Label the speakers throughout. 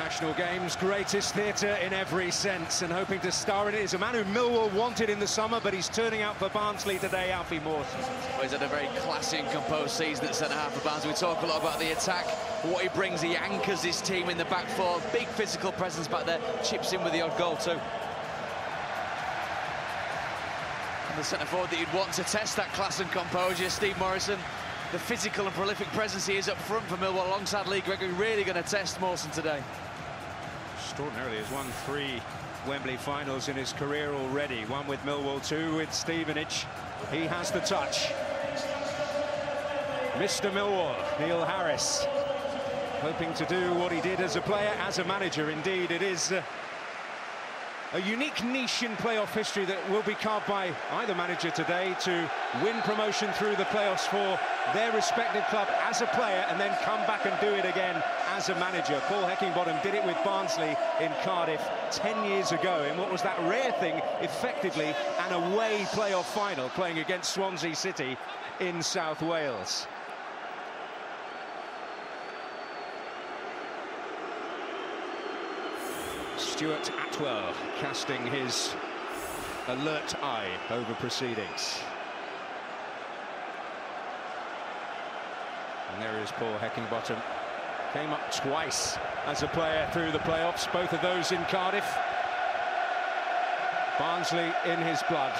Speaker 1: international games, greatest theatre in every sense, and hoping to star in it is a man who Millwall wanted in the summer, but he's turning out for Barnsley today, Alfie Mawson.
Speaker 2: Well, he's had a very classy and composed season at centre-half for Barnsley. We talk a lot about the attack, but what he brings, he anchors his team in the back four. Big physical presence back there, chips in with the odd goal too. And the centre-forward that you'd want to test that class and composure, Steve Morrison. The physical and prolific presence he is up front for Millwall alongside Lee Gregory, really going to test Mawson today.
Speaker 1: Extraordinarily, has won 3 Wembley finals in his career already. 1 with Millwall, 2 with Stevenage. He has the touch. Mr. Millwall, Neil Harris, hoping to do what he did as a player, as a manager. Indeed, it is a unique niche in playoff history that will be carved by either manager today to win promotion through the playoffs for their respective club as a player and then come back and do it again as a manager. Paul Heckingbottom did it with Barnsley in Cardiff 10 years ago in what was that rare thing, effectively an away playoff final, playing against Swansea City in South Wales. Stuart Atwell casting his alert eye over proceedings. And there is Paul Heckingbottom. Came up twice as a player through the playoffs, both of those in Cardiff. Barnsley in his blood.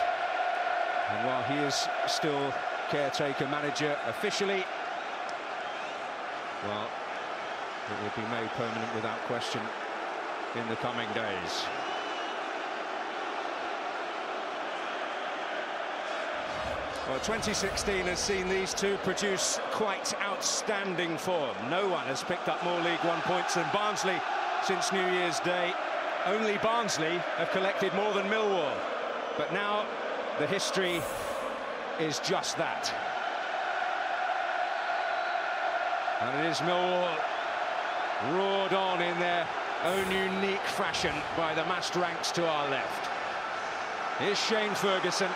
Speaker 1: And while he is still caretaker manager officially, well, it will be made permanent without question in the coming days. Well, 2016 has seen these two produce quite outstanding form. No one has picked up more League One points than Barnsley since New Year's Day. Only Barnsley have collected more than Millwall. But now the history is just that. And it is Millwall roared on in their own unique fashion by the massed ranks to our left. Here's Shane Ferguson,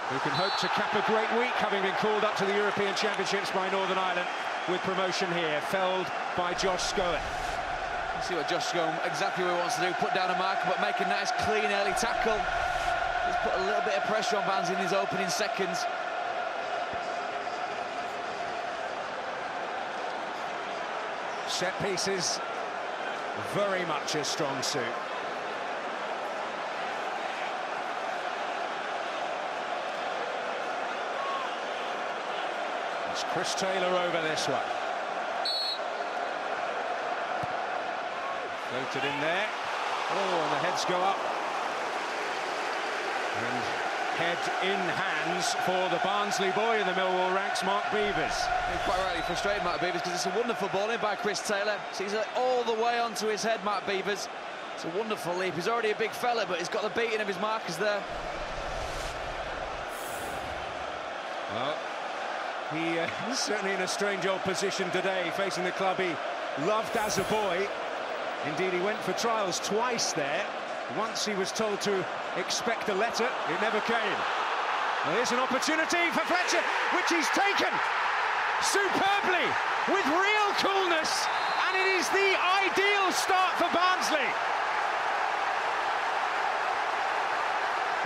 Speaker 1: who can hope to cap a great week, having been called up to the European Championships by Northern Ireland with promotion here, felled by Josh Scowen.
Speaker 2: See what Josh Scowen exactly what he wants to do, put down a marker, but make a nice clean early tackle. He's put a little bit of pressure on Barnsley in his opening seconds.
Speaker 1: Set pieces, very much a strong suit. It's Chris Taylor over this one. Floated in there. Oh, and the heads go up. And head in hands for the Barnsley boy in the Millwall ranks, Mark Beevers.
Speaker 2: He's quite rightly frustrated, Mark Beevers, because it's a wonderful ball in by Chris Taylor. Sees it all the way onto his head, Mark Beevers. It's a wonderful leap. He's already a big fella, but he's got the beating of his markers there.
Speaker 1: Well, he's certainly in a strange old position today, facing the club he loved as a boy. Indeed, he went for trials twice there. Once he was told to expect a letter, it never came. Well, here's an opportunity for Fletcher, which he's taken superbly, with real coolness, and it is the ideal start for Barnsley.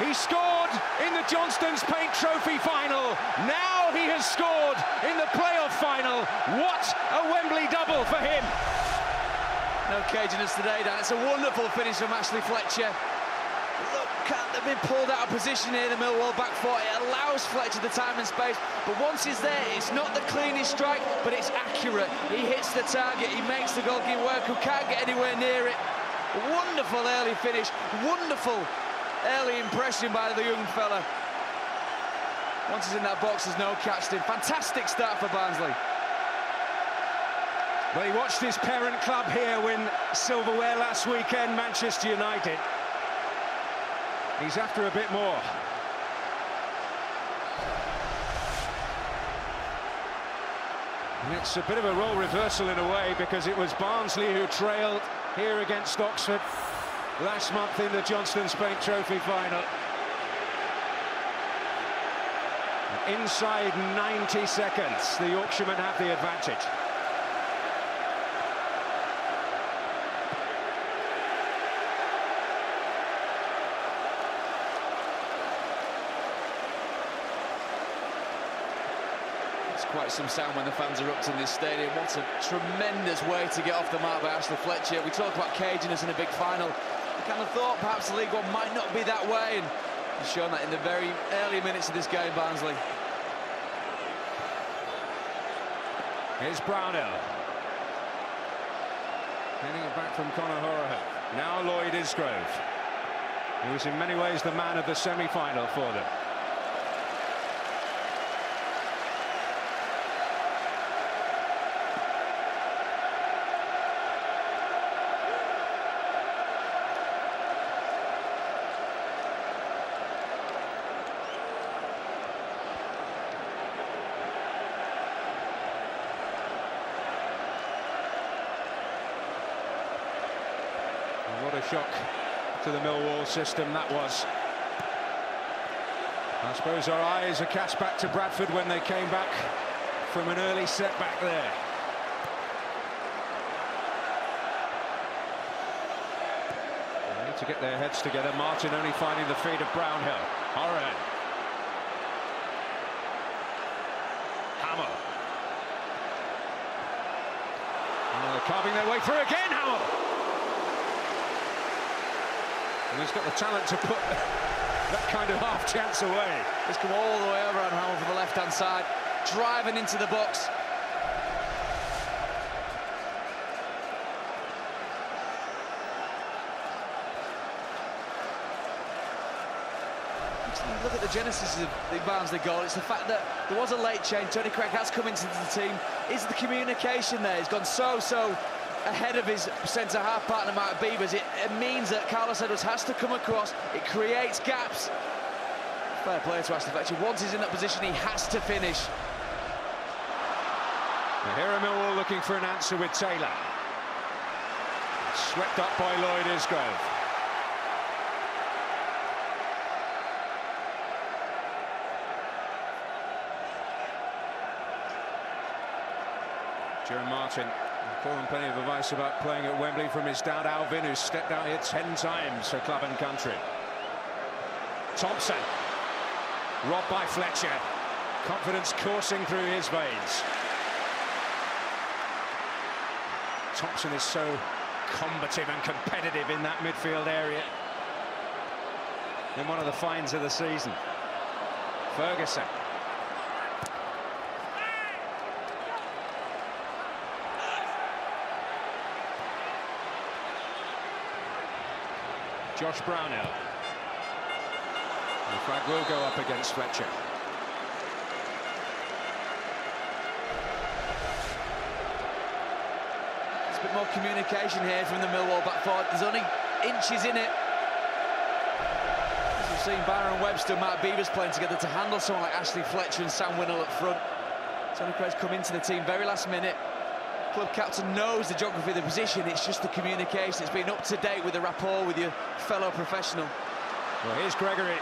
Speaker 1: He scored in the Johnstone's Paint Trophy final. Now he has scored in the playoff final. What a Wembley double for him.
Speaker 2: No caginess today, Dan. It's a wonderful finish from Ashley Fletcher. Look, they've been pulled out of position here, the Millwall back four. It allows Fletcher the time and space, but once he's there, it's not the cleanest strike, but it's accurate. He hits the target, he makes the goalkeeper work, who can't get anywhere near it. Wonderful early finish, wonderful early impression by the young fella. Once he's in that box, there's no catch to him. Fantastic start for Barnsley.
Speaker 1: Well, he watched his parent club here win silverware last weekend, Manchester United. He's after a bit more. And it's a bit of a role reversal in a way, because it was Barnsley who trailed here against Oxford last month in the Johnstone's Paint Trophy final. Inside 90 seconds, the Yorkshiremen have the advantage.
Speaker 2: quite some sound when the fans erupt in this stadium. What a tremendous way to get off the mark by Ashley Fletcher. We talk about caginess in a big final. I kind of thought perhaps the League One might not be that way, and he's shown that in the very early minutes of this game, Barnsley.
Speaker 1: Here's Brownhill. Getting it back from Conor Horahan. Now Lloyd Isgrove, who was in many ways the man of the semi-final for them. What a shock to the Millwall system that was. I suppose our eyes are cast back to Bradford when they came back from an early setback there. They need to get their heads together. Martin only finding the feet of Brownhill. Horan. Hamill. Oh, they're carving their way through again, Hamill. And he's got the talent to put that kind of half chance away.
Speaker 2: He's come all the way over on Hamill for the left-hand side, driving into the box. Look at the genesis of the Barnsley goal. It's the fact that there was a late change. Tony Craig has come into the team. Is the communication there? He's gone so ahead of his centre-half partner, Mark Beavers. It means that Carlos Edwards has to come across. It creates gaps. Fair play to Ashley Fletcher. Once he's in that position, he has to finish.
Speaker 1: Now here are Millwall looking for an answer with Taylor. Swept up by Lloyd Isgrove. Jeremy Martin calling plenty of advice about playing at Wembley from his dad Alvin, who stepped out here 10 times for club and country. Thompson, robbed by Fletcher. Confidence coursing through his veins. Thompson is so combative and competitive in that midfield area. In one of the finds of the season. Ferguson. Josh Brownhill. The flag will go up against Fletcher.
Speaker 2: There's a bit more communication here from the Millwall back forward. There's only inches in it. As we've seen Byron Webster and Mark Beavers playing together to handle someone like Ashley Fletcher and Sam Winnell up front. Tony Craig's come into the team very last minute. Club captain knows the geography of the position. It's just the communication. It's been up to date with the rapport with your fellow professional.
Speaker 1: Well, here's Gregory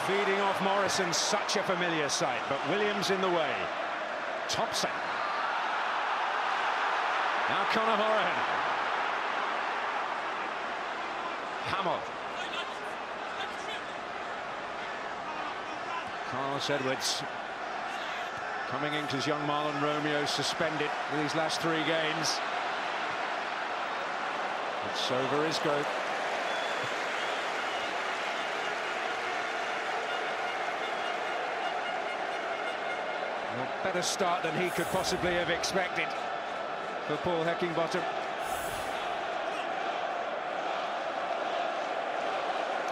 Speaker 1: feeding off Morrison, such a familiar sight, but Williams in the way. Thompson. Now Conor Horahan. Hamill. Carlos Edwards coming in because young Marlon Romeo suspended with his last 3 games. It's over Isgrove. A better start than he could possibly have expected for Paul Heckingbottom.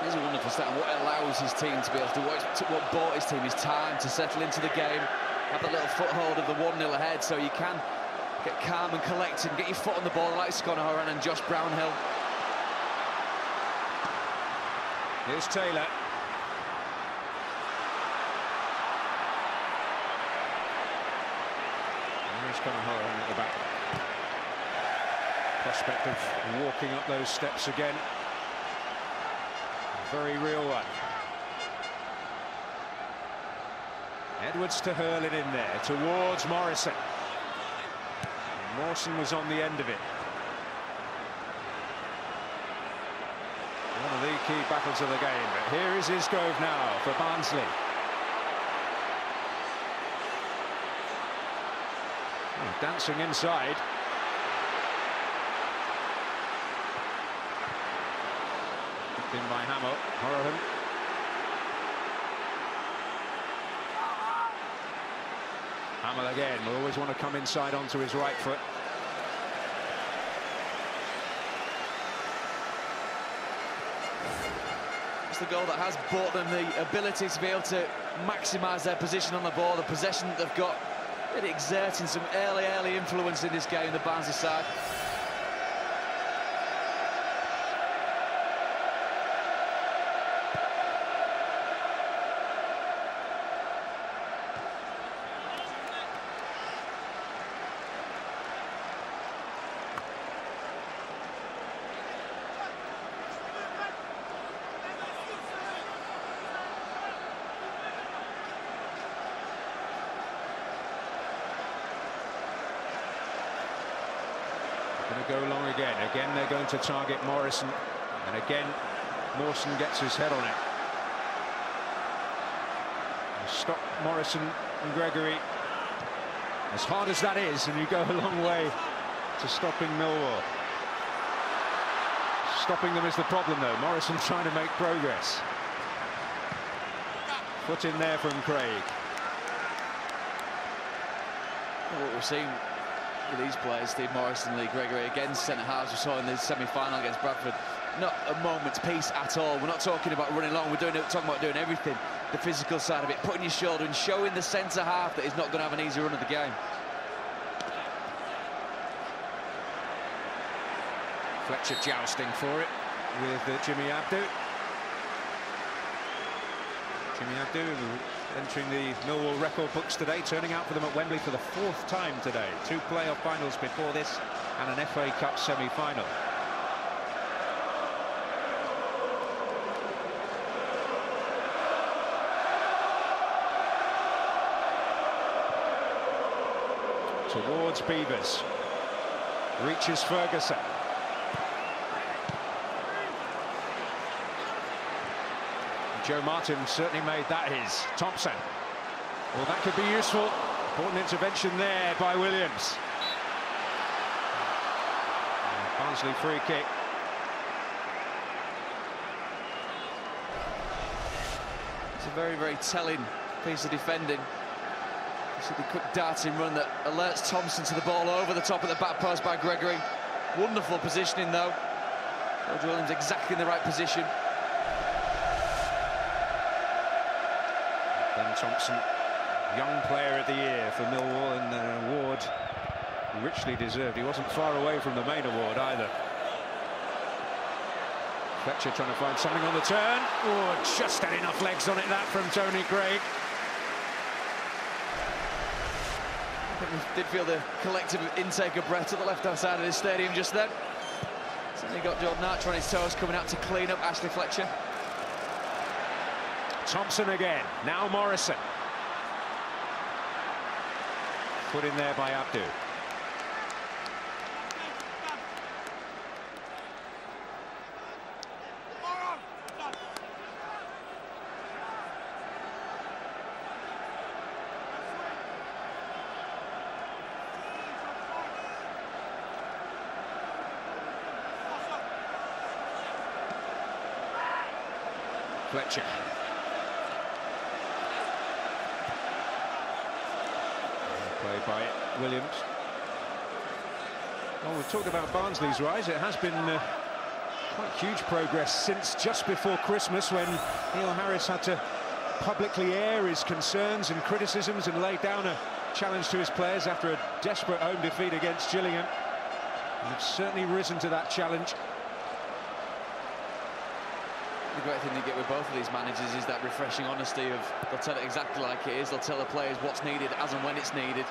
Speaker 2: It's a wonderful start, and what it allows his team to be able to do, what bought his team is time to settle into the game, have a little foothold of the 1-0 ahead, so you can get calm and collected and get your foot on the ball like Conor Horan and Josh Brownhill.
Speaker 1: Here's Taylor. Here's Conor Horan at the back. Prospect of walking up those steps again. A very real one. Edwards to hurl it in there towards Morrison. And Morrison was on the end of it. One of the key battles of the game. But here is Isgrove now for Barnsley. Oh, dancing inside. Picked in by Horahan. Hamill again, will always want to come inside onto his right foot.
Speaker 2: It's the goal that has brought them the ability to be able to maximise their position on the ball, the possession that they've got, really exerting some early influence in this game, the Barnsley side.
Speaker 1: Going to go long again. Again, they're going to target Morrison. And again, Mawson gets his head on it. Stop Morrison and Gregory. As hard as that is, and you go a long way to stopping Millwall. Stopping them is the problem, though. Morrison trying to make progress. Foot in there from Craig.
Speaker 2: What we're seeing with these players, Steve Morrison, Lee Gregory, against centre-halves we saw in the semi-final against Bradford, not a moment's peace at all. We're not talking about running long, we're talking about doing everything, the physical side of it, putting your shoulder and showing the centre-half that he's not going to have an easy run of the game.
Speaker 1: Fletcher jousting for it with Jimmy Abdu. Jimmy Abdu entering the Millwall record books today, turning out for them at Wembley for the 4th time today. 2 playoff finals before this and an FA Cup semi-final. Towards Beavers. Reaches Ferguson. Joe Martin certainly made that his. Thompson. Well, that could be useful. Important intervention there by Williams. Barnsley free kick.
Speaker 2: It's a very telling piece of defending. You see the quick darting run that alerts Thompson to the ball over the top of the back post by Gregory. Wonderful positioning, though. George Williams exactly in the right position.
Speaker 1: Ben Thompson, young player of the year for Millwall, and an award richly deserved. He wasn't far away from the main award either. Fletcher trying to find something on the turn. Oh, just had enough legs on it, that from Tony Craig.
Speaker 2: I think we did feel the collective intake of breath to the left-hand side of the stadium just then. Certainly got Jordan Archer on his toes, coming out to clean up Ashley Fletcher.
Speaker 1: Thompson again, now Morrison. Put in there by Abdu. Fletcher. Played by Williams. Well, we've talked about Barnsley's rise. It has been quite huge progress since just before Christmas, when Neil Harris had to publicly air his concerns and criticisms and lay down a challenge to his players after a desperate home defeat against Gillingham. And they've certainly risen to that challenge.
Speaker 2: The great thing you get with both of these managers is that refreshing honesty of, they'll tell it exactly like it is, they'll tell the players what's needed as and when it's needed.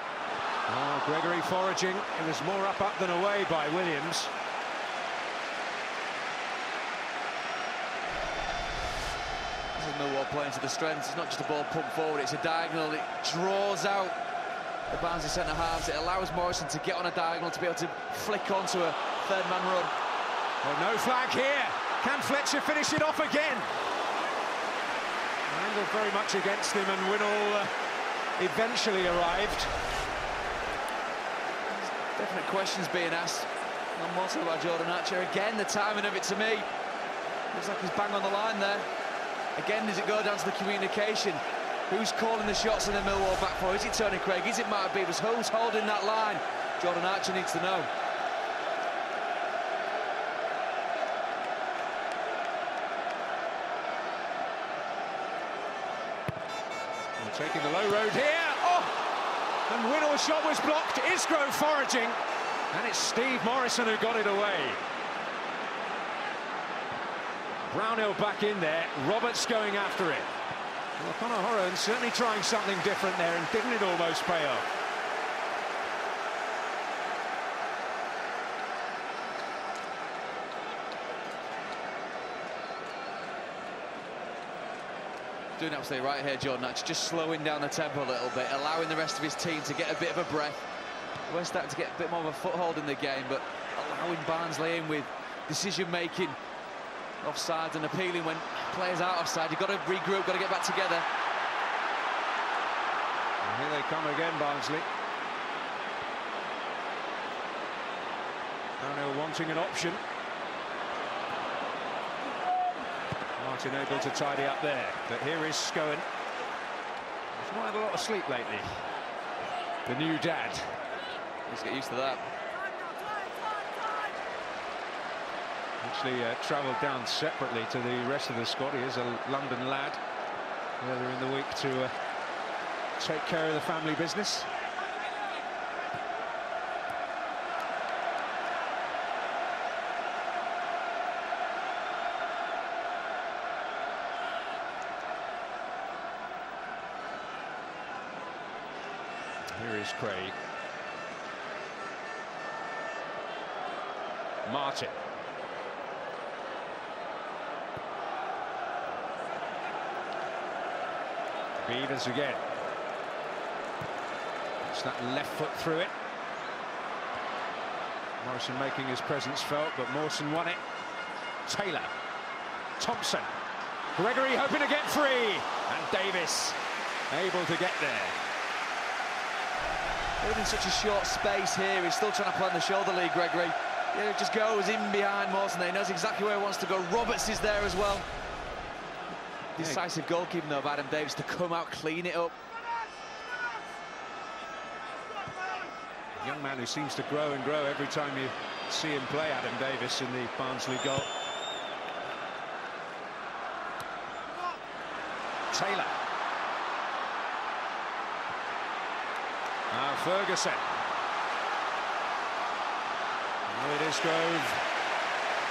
Speaker 1: Oh, Gregory foraging. It was more up than away by Williams.
Speaker 2: This is Millwall playing to the strengths. It's not just a ball pumped forward, it's a diagonal. It draws out the Barnsley centre-halves. It allows Morrison to get on a diagonal to be able to flick onto a third-man run.
Speaker 1: Well, no flag here. Can Fletcher finish it off again? Angle very much against him, and Winnall eventually arrived.
Speaker 2: Definite questions being asked. And more so by Jordan Archer. Again, the timing of it to me looks like he's bang on the line there. Again, does it go down to the communication? Who's calling the shots in the Millwall back four? Is it Tony Craig? Is it Mark Beavers? Who's holding that line? Jordan Archer needs to know.
Speaker 1: We're taking the low road here. Oh! And Winnall's shot was blocked. Isgrove foraging. And it's Steve Morrison who got it away. Brownhill back in there. Roberts going after it. Well, Conor Horan certainly trying something different there, and didn't it almost pay off?
Speaker 2: Doing absolutely right here, Jordan Archer, just slowing down the tempo a little bit, allowing the rest of his team to get a bit of a breath. We're starting to get a bit more of a foothold in the game, but allowing Barnsley in with decision-making, offside and appealing when players are offside. You've got to regroup, got to get back together.
Speaker 1: And here they come again, Barnsley. Brownhill wanting an option. Martin able to tidy up there, but here is Scowen. He's not had a lot of sleep lately. The new dad.
Speaker 2: Let's get used to that.
Speaker 1: Actually travelled down separately to the rest of the squad. He is a London lad. Earlier in the week to take care of the family business. Here is Craig. Martin. Beavers again. It's that left foot through it. Morrison making his presence felt, but Mawson won it. Taylor. Thompson. Gregory hoping to get free. And Davis able to get there.
Speaker 2: Within such a short space here, he's still trying to play on the shoulder lead, Gregory. Yeah, just goes in behind Mawson there. He knows exactly where he wants to go. Roberts is there as well. Decisive goalkeeping though of Adam Davis to come out, clean it up.
Speaker 1: A young man who seems to grow and grow every time you see him play, Adam Davis, in the Barnsley goal. Taylor. Now Ferguson. It is Grove,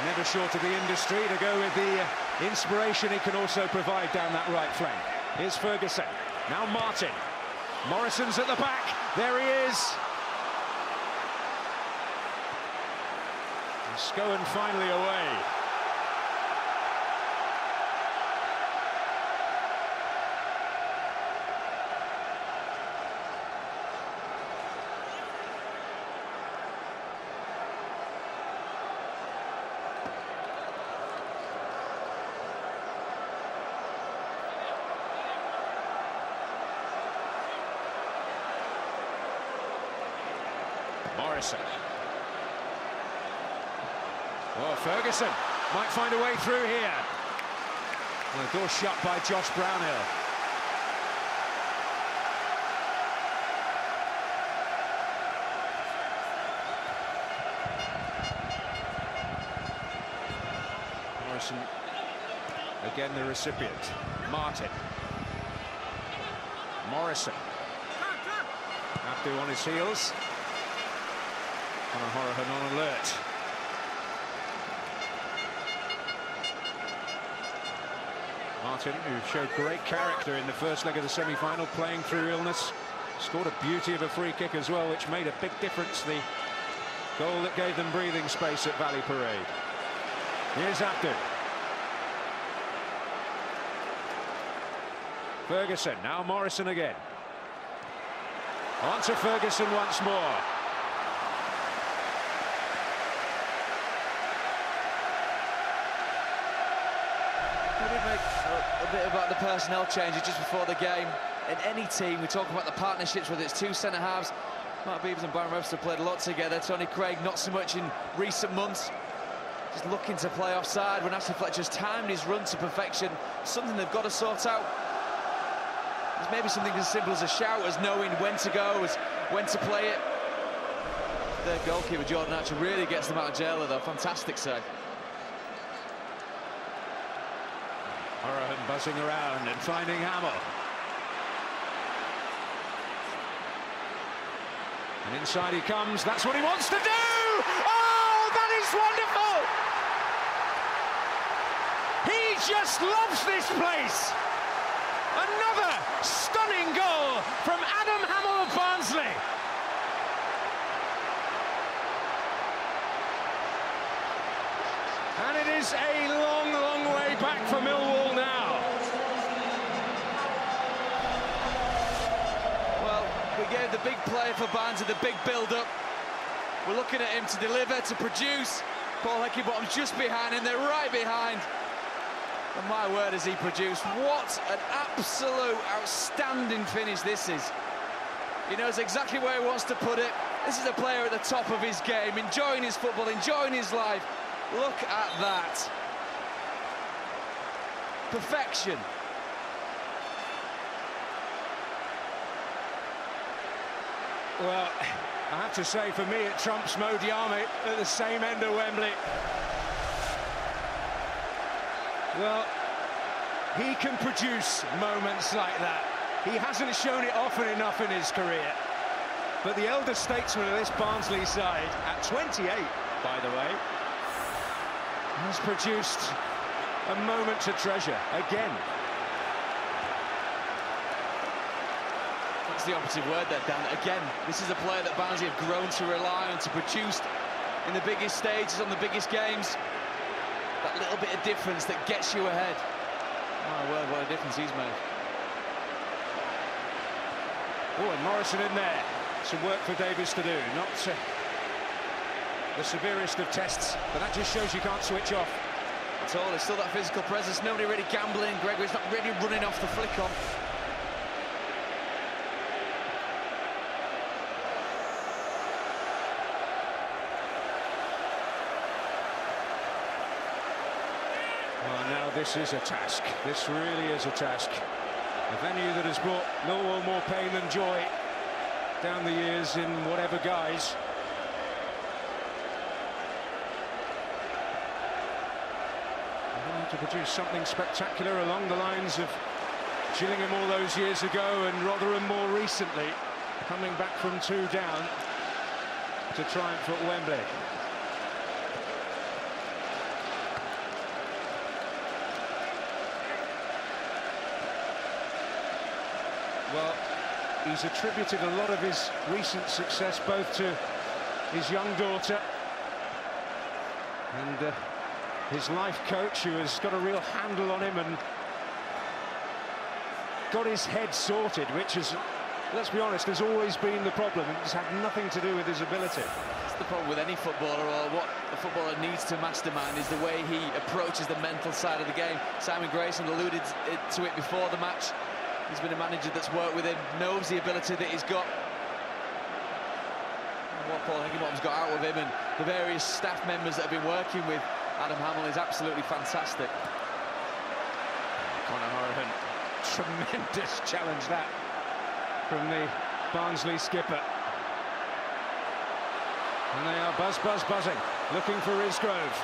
Speaker 1: never short of the industry, to go with the inspiration he can also provide down that right flank. Here's Ferguson. Now Martin. Morrison's at the back. There he is. And Scowen finally away. Morrison. Oh, Ferguson might find a way through here. Well, the door shut by Josh Brownhill. Morrison, again the recipient. Martin. Morrison. Abdu on his heels. Conor Horan on alert. Martin, who showed great character in the first leg of the semi-final, playing through illness, scored a beauty of a free kick as well, which made a big difference. The goal that gave them breathing space at Valley Parade. Here's Abdu. Ferguson, now Morrison again. On to Ferguson once more.
Speaker 2: We did make a bit about the personnel changes just before the game. In any team, we talk about the partnerships, whether it's two centre-halves, Mark Beevers and Byron Webster played a lot together. Tony Craig not so much in recent months. Just looking to play offside when Ashley Fletcher's timed his run to perfection. Something they've got to sort out. There's maybe something as simple as a shout, as knowing when to go, as when to play it. Their goalkeeper Jordan Archer really gets them out of jail though. Fantastic save.
Speaker 1: Horan buzzing around and finding Hamill. And inside he comes, that's what he wants to do! Oh, that is wonderful! He just loves this place! Another stunning goal from Adam Hamill of Barnsley. And it is a long, long way back for Millwall now.
Speaker 2: We gave the big play for Barnsley, the big build-up. We're looking at him to deliver, to produce. Paul Heckingbottom's just behind him, they're right behind. And my word, has he produced. What an absolute outstanding finish this is. He knows exactly where he wants to put it. This is a player at the top of his game, enjoying his football, enjoying his life. Look at that. Perfection.
Speaker 1: Well, I have to say, for me, it trumps Mo Diame at the same end of Wembley. Well, he can produce moments like that. He hasn't shown it often enough in his career. But the elder statesman of this Barnsley side, at 28, by the way, has produced a moment to treasure again.
Speaker 2: That's the operative word there, Dan. Again, this is a player that Barnsley have grown to rely on, to produce in the biggest stages, on the biggest games. That little bit of difference that gets you ahead. My word, what a difference he's made.
Speaker 1: Oh, and Morrison in there. Some work for Davies to do. Not the severest of tests, but that just shows you can't switch off.
Speaker 2: At all, there's still that physical presence. Nobody really gambling. Gregory's not really running off the flick on.
Speaker 1: Well, now this is a task. This really is a task. A venue that has brought Millwall more pain than joy down the years in whatever guise. To produce something spectacular along the lines of Gillingham all those years ago and Rotherham more recently, coming back from 2 down to triumph at Wembley. Well, he's attributed a lot of his recent success both to his young daughter and his life coach, who has got a real handle on him and got his head sorted, which is, let's be honest, has always been the problem. It's had nothing to do with his ability.
Speaker 2: That's the problem with any footballer, or what a footballer needs to mastermind, is the way he approaches the mental side of the game. Simon Grayson alluded to it before the match. He's been a manager that's worked with him, knows the ability that he's got. And what Paul Heckingbottom's got out of him and the various staff members that have been working with Adam Hamill is absolutely fantastic.
Speaker 1: Conor Horan, tremendous challenge that from the Barnsley skipper. And they are buzzing, looking for Risgrove.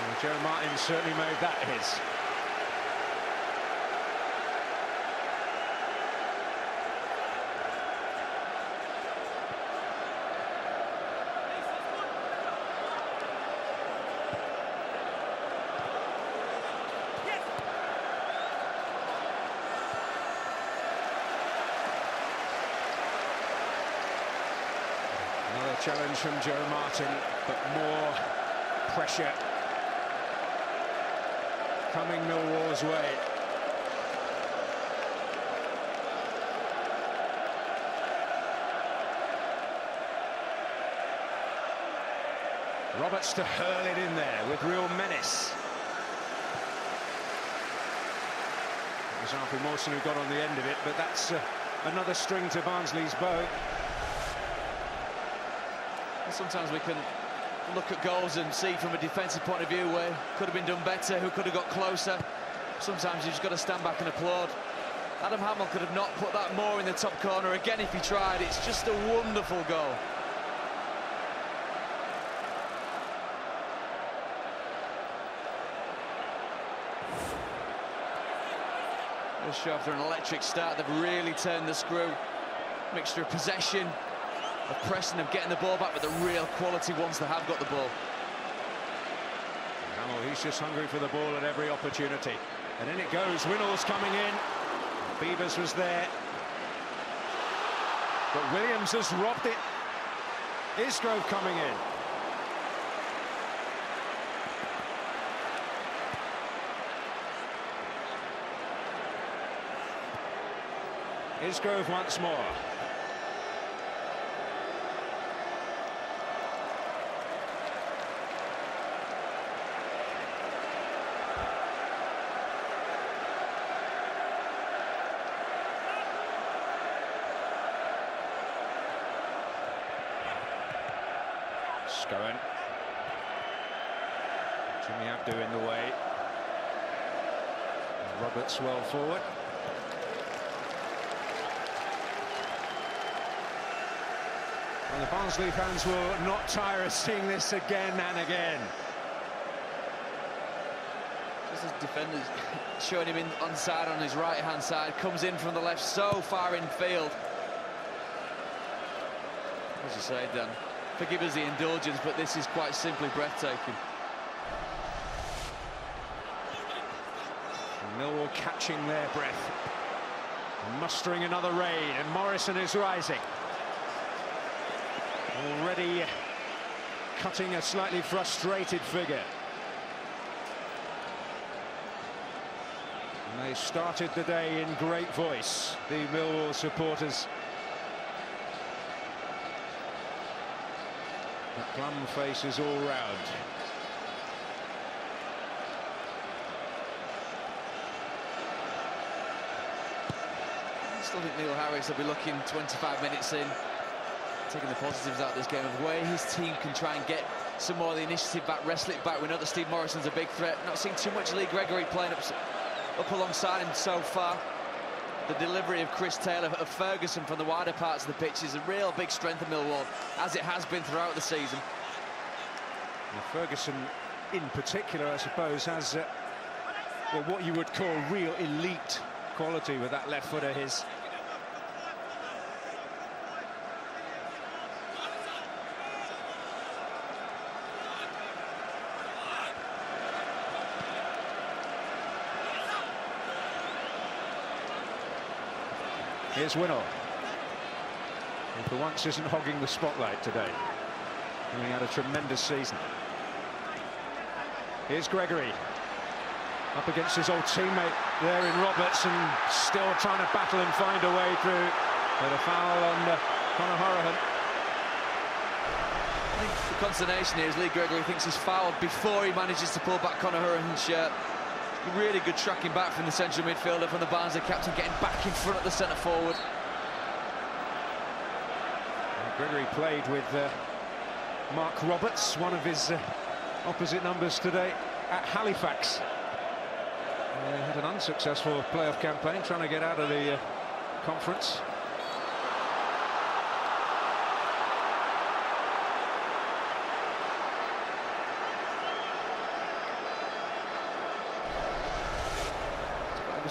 Speaker 1: Well, Joe Martin certainly made that his. Another challenge from Joe Martin, but more pressure coming Millwall's way. Roberts to hurl it in there with real menace. was Alfie Mawson who got on the end of it, but that's another string to Barnsley's bow.
Speaker 2: Sometimes we can look at goals and see from a defensive point of view where could have been done better, who could have got closer. Sometimes you've just got to stand back and applaud. Adam Hamill could have not put that more in the top corner again if he tried. It's just a wonderful goal. They'll show after an electric start, they've really turned the screw. Mixture of possession, of pressing, of getting the ball back, but the real quality once they have got the ball.
Speaker 1: Hamill, he's just hungry for the ball at every opportunity. And in it goes, Winnall's coming in. Beavers was there. But Williams has robbed it. Isgrove coming in. Isgrove once more. Scowen. Jimmy Abdu in the way. And Roberts well forward. And the Barnsley fans will not tire of seeing this again and again.
Speaker 2: Just as defenders showing him in onside on his right-hand side, comes in from the left so far in field. As you say, Dan, forgive us the indulgence, but this is quite simply breathtaking.
Speaker 1: And Millwall catching their breath, and mustering another raid, and Morrison is rising. Already cutting a slightly frustrated figure. And they started the day in great voice, the Millwall supporters. The plum faces all round.
Speaker 2: I still think Neil Harris will be looking 25 minutes in, taking the positives out of this game, of where his team can try and get some more of the initiative back, wrestle it back. We know that Steve Morrison's a big threat. Not seen too much Lee Gregory playing up alongside him so far. The delivery of Chris Taylor, of Ferguson from the wider parts of the pitch is a real big strength of Millwall, as it has been throughout the season.
Speaker 1: Now, Ferguson in particular, I suppose, has well, what you would call real elite quality with that left foot of his. Here's Winnall, who for once isn't hogging the spotlight today, having had a tremendous season. Here's Gregory, up against his old teammate there in Roberts, and still trying to battle and find a way through. With a foul on Conor Horahan.
Speaker 2: I think the consternation here is Lee Gregory thinks he's fouled before he manages to pull back Conor Horahan's shirt. Really good tracking back from the central midfielder, from the Barnsley captain, getting back in front of the centre forward.
Speaker 1: Gregory played with Mark Roberts, one of his opposite numbers today, at Halifax. They had an unsuccessful playoff campaign, trying to get out of the conference.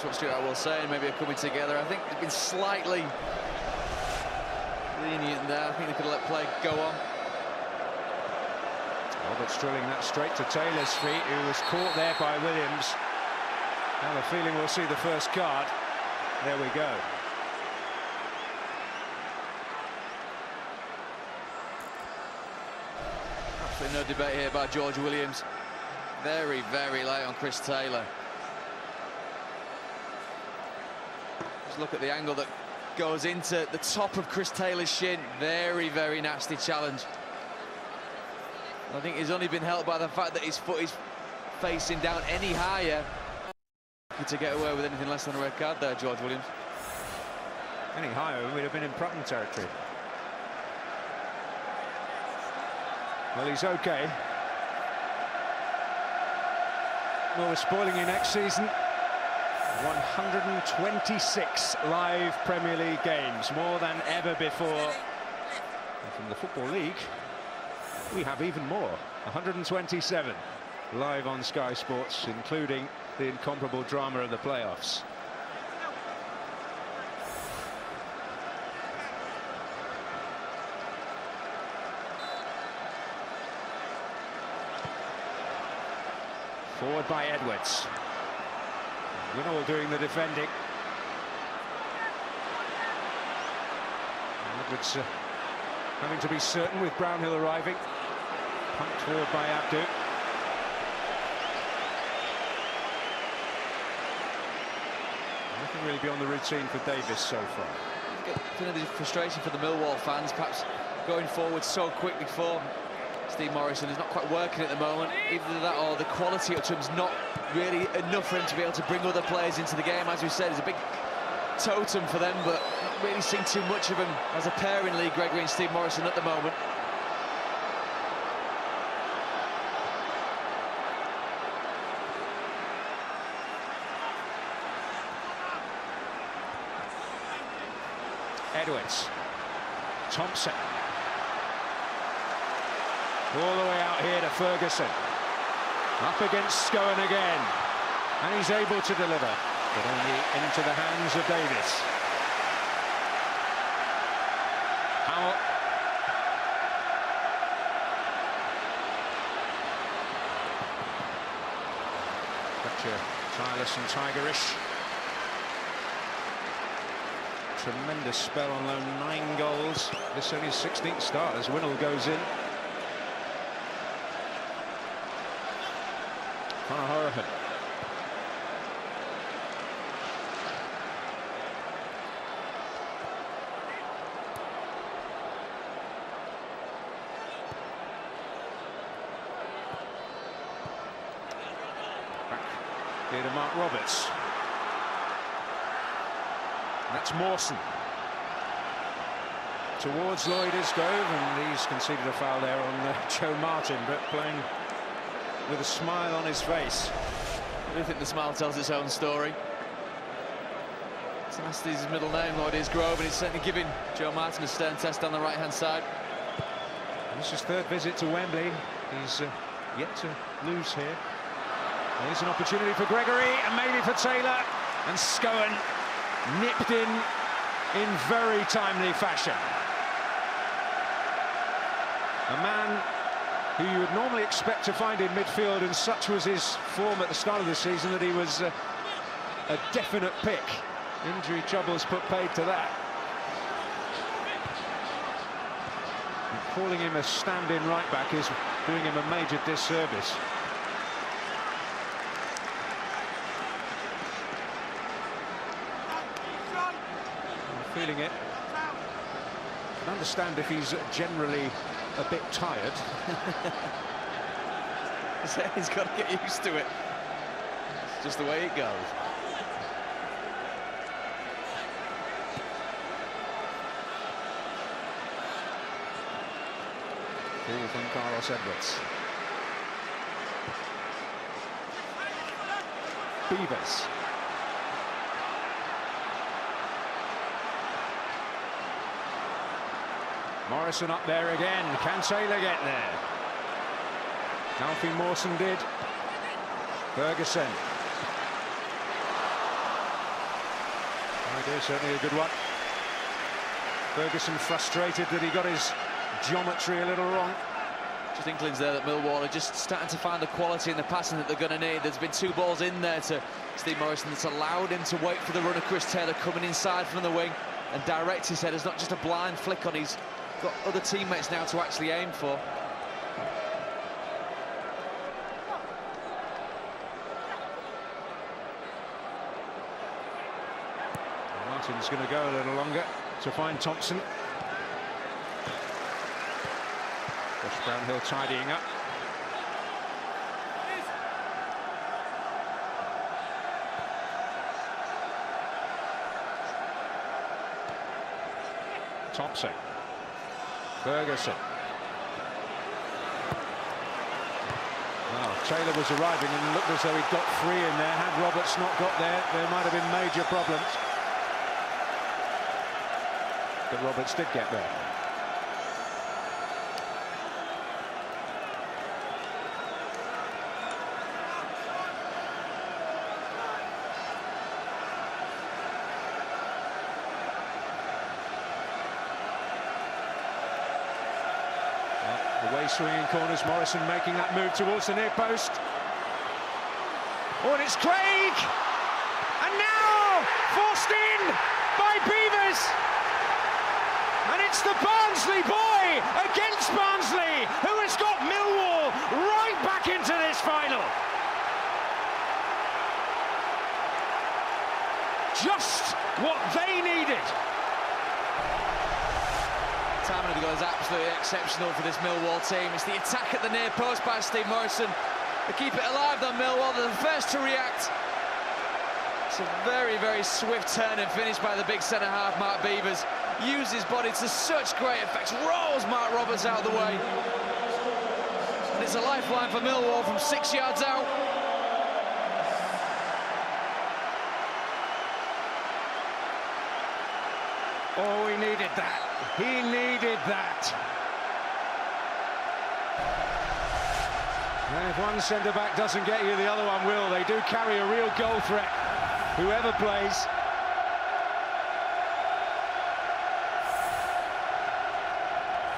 Speaker 2: What Stuart will say, and maybe are coming together. I think they've been slightly lenient there. I think they could have let play go on.
Speaker 1: Roberts drilling that straight to Taylor's feet, who was caught there by Williams. I have a feeling we'll see the first card. There we go.
Speaker 2: Absolutely no debate here about George Williams. Very, very late on Chris Taylor. Just look at the angle that goes into the top of Chris Taylor's shin. Very, very nasty challenge. I think he's only been helped by the fact that his foot is facing down any higher. To get away with anything less than a red card there, George Williams.
Speaker 1: Any higher, we'd have been in Prutton territory. Well, he's okay. Well, we're spoiling you next season. 126 live Premier League games, more than ever before. And from the Football League, we have even more, 127 live on Sky Sports, including the incomparable drama of the playoffs. Forward by Edwards. Winnall doing the defending. Edwards having to be certain with Brownhill arriving. Pumped forward by Abdu. Nothing really beyond the routine for Davis so far.
Speaker 2: You know, the frustration for the Millwall fans, perhaps going forward so quickly for Steve Morrison is not quite working at the moment. Either that or the quality up to him is not really enough for him to be able to bring other players into the game. As we said, it's a big totem for them, but not really seeing too much of him as a pair in Lee Gregory and Steve Morrison at the moment.
Speaker 1: Edwards. Thompson. All the way out here to Ferguson. Up against Scowen again. And he's able to deliver, but only into the hands of Davis. Howell. Fletcher, tireless and tigerish. Tremendous spell on loan, 9 goals. This only his 16th start as Winnall goes in. Horahan. Back here to Mark Roberts. That's Mawson. Towards Lloyd Isgrove, and he's conceded a foul there on Joe Martin, but playing with a smile on his face.
Speaker 2: I do think the smile tells its own story. That's his middle name, Lloyd Isgrove, and he's certainly giving Joe Martin a stern test on the right-hand side.
Speaker 1: And this is his 3rd visit to Wembley. He's yet to lose here. There's an opportunity for Gregory, and maybe for Taylor. And Scowen nipped in very timely fashion. A man who you would normally expect to find in midfield, and such was his form at the start of the season that he was a definite pick. Injury troubles put paid to that. And calling him a stand-in right-back is doing him a major disservice. I'm feeling it. I can understand if he's generally a bit tired.
Speaker 2: He's got to get used to it. It's just the way it goes.
Speaker 1: Ball from Carlos Edwards. Beavers. Morrison up there again. Can Taylor get there? Alfie Mawson did. Ferguson. Idea, certainly a good one. Ferguson frustrated that he got his geometry a little wrong.
Speaker 2: Just inklings there that Millwall are just starting to find the quality in the passing that they're going to need. There's been 2 balls in there to Steve Morrison that's allowed him to wait for the run of Chris Taylor coming inside from the wing and direct his head. It's not just a blind flick on. He's got other teammates now to actually aim for.
Speaker 1: Martin's going to go a little longer to find Thompson. Josh Brownhill tidying up. Thompson. Ferguson. Well, Taylor was arriving and looked as though he'd got free in there. Had Roberts not got there, there might have been major problems. But Roberts did get there. Away swinging corners, Morrison making that move towards the near post. Oh, and it's Craig! And now forced in by Beavers! And it's the Barnsley boy against Barnsley, who has got Millwall right back into this final. Just what they needed.
Speaker 2: Timing of the goal is absolutely exceptional for this Millwall team. It's the attack at the near post by Steve Morrison. They keep it alive, though, Millwall. They're the first to react. It's a very, very swift turn and finish by the big centre-half, Mark Beavers. Uses his body to such great effect. Rolls Mark Roberts out of the way. And it's a lifeline for Millwall from 6 yards out.
Speaker 1: Oh, he needed that. He needed that. And if one centre-back doesn't get you, the other one will. They do carry a real goal threat, whoever plays.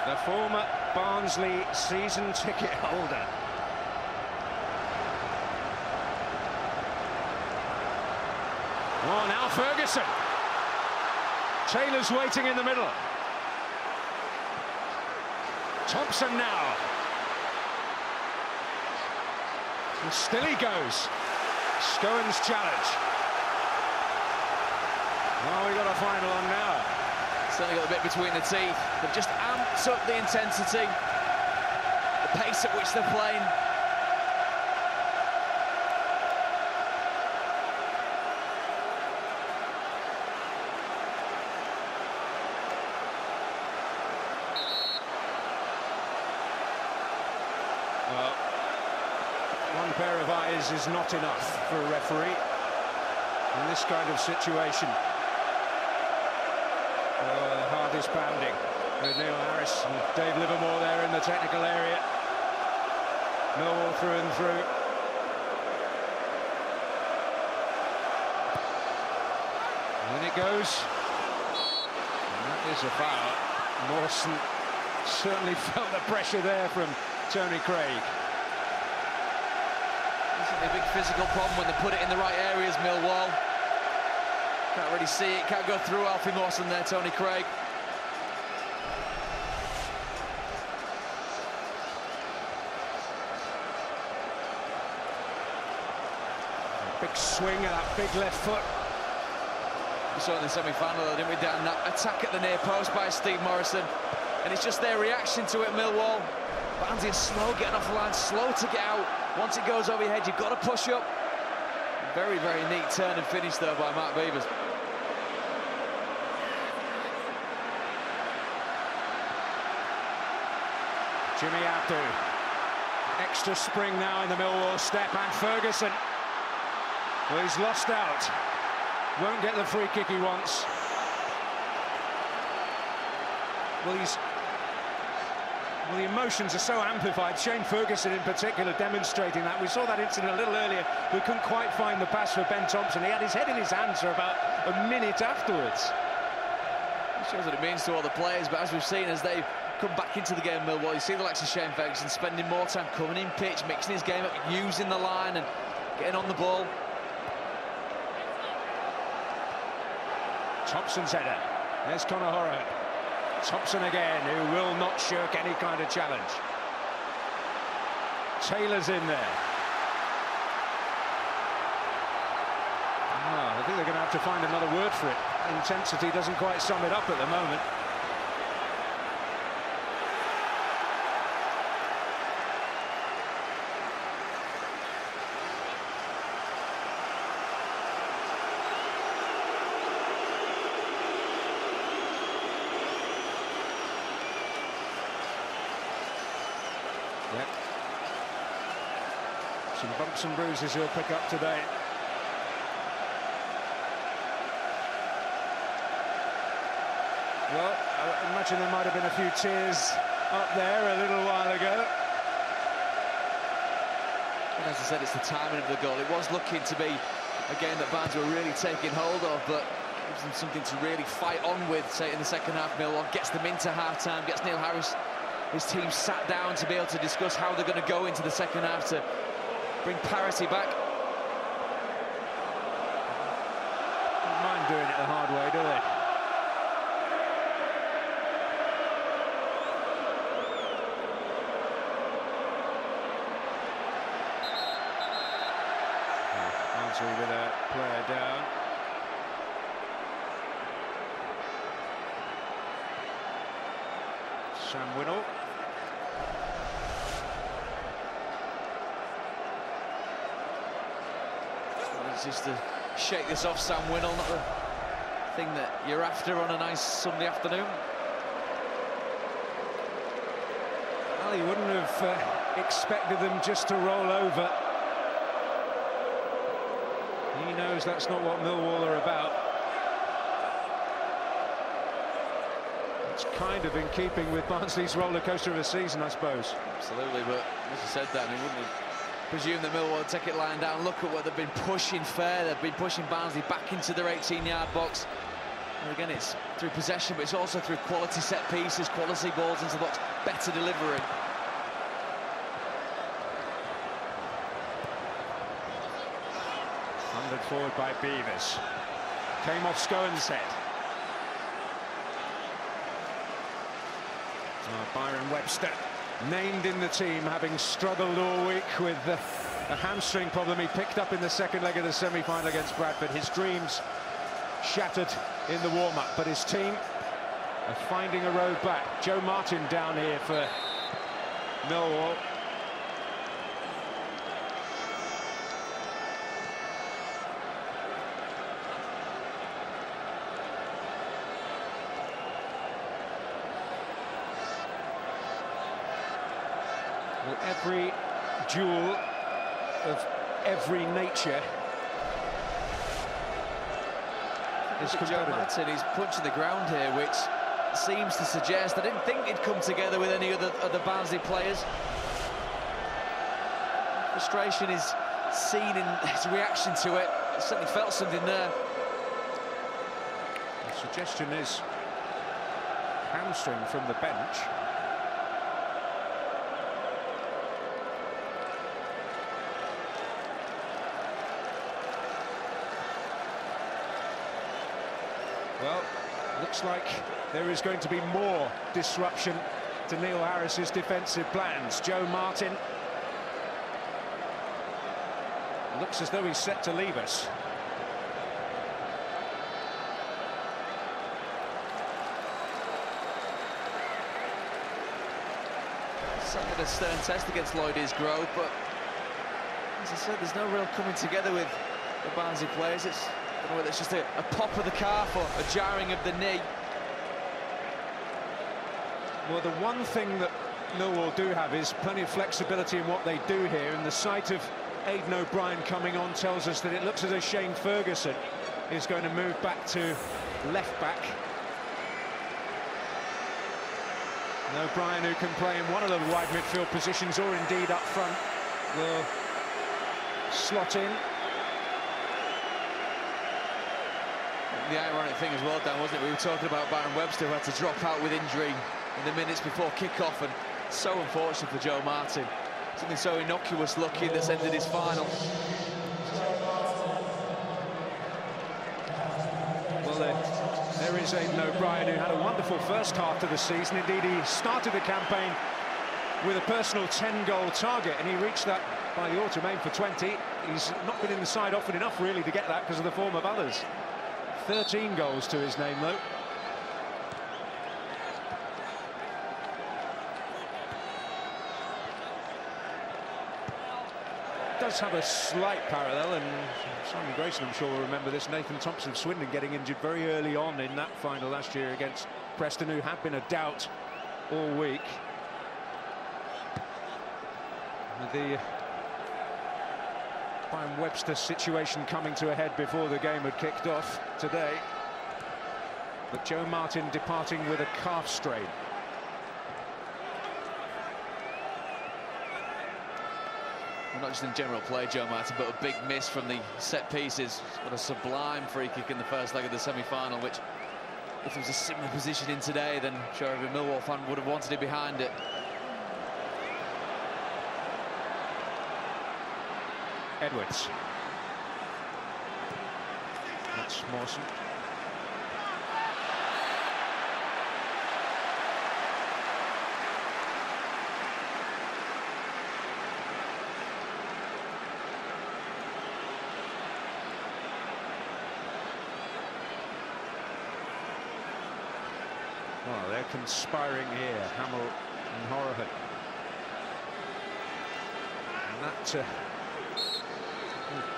Speaker 1: The former Barnsley season ticket holder. Oh, now Ferguson. Taylor's waiting in the middle. Thompson now. And still he goes. Scowen's challenge. Oh, we got a final on now.
Speaker 2: Certainly got a bit between the teeth. They've just amped up the intensity, the pace at which they're playing.
Speaker 1: Well, one pair of eyes is not enough for a referee in this kind of situation. The heart is pounding. Neil Harris and Dave Livermore there in the technical area. Millwall through and through. And in it goes. And that is a foul. Mawson certainly felt the pressure there from Tony Craig.
Speaker 2: It's a big physical problem when they put it in the right areas, Millwall. Can't really see it, can't go through Alfie Mawson there, Tony Craig.
Speaker 1: Big swing of that big left foot.
Speaker 2: We saw in the semi-final, didn't we, Dan? That attack at the near post by Steve Morrison. And it's just their reaction to it, Millwall. Barnsley is slow getting off the line, slow to get out. Once it goes over your head, you've got to push up. Very, very neat turn and finish there by Mark Beavers.
Speaker 1: Jimmy Abdu. Extra spring now in the Millwall step, and Ferguson. Well, he's lost out. Won't get the free kick he wants. Well, the emotions are so amplified. Shane Ferguson in particular demonstrating that. We saw that incident a little earlier. We couldn't quite find the pass for Ben Thompson. He had his head in his hands for about a minute afterwards.
Speaker 2: It shows what it means to all the players, but as we've seen, as they've come back into the game, Millwall, you see the likes of Shane Ferguson spending more time coming in pitch, mixing his game up, using the line and getting on the ball.
Speaker 1: Thompson's header. There's Conor Horror. Thompson again, who will not shirk any kind of challenge. Taylor's in there. Oh, I think they're going to have to find another word for it. Intensity doesn't quite sum it up at the moment. Some bumps and bruises he'll pick up today. Well, I imagine there might have been a few tears up there a little while ago.
Speaker 2: And as I said, it's the timing of the goal. It was looking to be a game that Barnsley were really taking hold of, but gives them something to really fight on with, say, in the second half. Millwall gets them into half-time, gets Neil Harris, his team sat down to be able to discuss how they're going to go into the second half to bring parity back.
Speaker 1: Don't mind doing it the hard way, do they? With a player down. Sam Winnell.
Speaker 2: It's just to shake this off, Sam Winnell, not the thing that you're after on a nice Sunday afternoon.
Speaker 1: Well, you wouldn't have expected them just to roll over. He knows that's not what Millwall are about. It's kind of in keeping with Barnsley's roller coaster of a season, I suppose.
Speaker 2: Absolutely, but as you said that, he wouldn't have presumed that Millwall would take it lying down. Look at what they've been pushing fair. They've been pushing Barnsley back into their 18-yard box. And again, it's through possession, but it's also through quality set pieces, quality balls into the box, better delivery.
Speaker 1: Thundered forward by Beavers. Came off Scohen's head. Byron Webster named in the team, having struggled all week with a hamstring problem he picked up in the second leg of the semi-final against Bradford. His dreams shattered in the warm-up, but his team are finding a road back. Joe Martin down here for Millwall. Well, every duel of every nature is
Speaker 2: Joe Martin, he's punching the ground here, which seems to suggest I didn't think he'd come together with any of the Barnsley players. Frustration is seen in his reaction to it. He certainly felt something there.
Speaker 1: The suggestion is hamstring from the bench. Well, looks like there is going to be more disruption to Neil Harris's defensive plans. Joe Martin looks as though he's set to leave us.
Speaker 2: Something a stern test against Lloyd Isgrove, but as I said, there's no real coming together with the Barnsley players. It's, I don't know whether it's just a pop of the calf or a jarring of the knee.
Speaker 1: Well, the one thing that Millwall do have is plenty of flexibility in what they do here, and the sight of Aidan O'Brien coming on tells us that it looks as though Shane Ferguson is going to move back to left back. And O'Brien, who can play in one of the wide midfield positions or indeed up front, will slot in.
Speaker 2: The ironic thing as well, Dan, wasn't it? We were talking about Byron Webster, who had to drop out with injury in the minutes before kick-off, and so unfortunate for Joe Martin. Something so innocuous looking that's ended his final.
Speaker 1: Well, there is Aidan O'Brien, who had a wonderful first half to the season. Indeed, he started the campaign with a personal 10-goal target, and he reached that by the autumn, aim for 20. He's not been in the side often enough, really, to get that because of the form of others. 13 goals to his name, though. Does have a slight parallel, and Simon Grayson, I'm sure, will remember this. Nathan Thompson of Swindon getting injured very early on in that final last year against Preston, who had been a doubt all week. The Brian Webster's situation coming to a head before the game had kicked off today. But Joe Martin departing with a calf strain.
Speaker 2: Well, not just in general play, Joe Martin, but a big miss from the set pieces. What a sublime free kick in the first leg of the semi-final, which, if there was a similar position in today, then I'm sure every Millwall fan would have wanted it behind it.
Speaker 1: Edwards. That's Mawson. Well, they're conspiring here, Hamill and Horahan. And that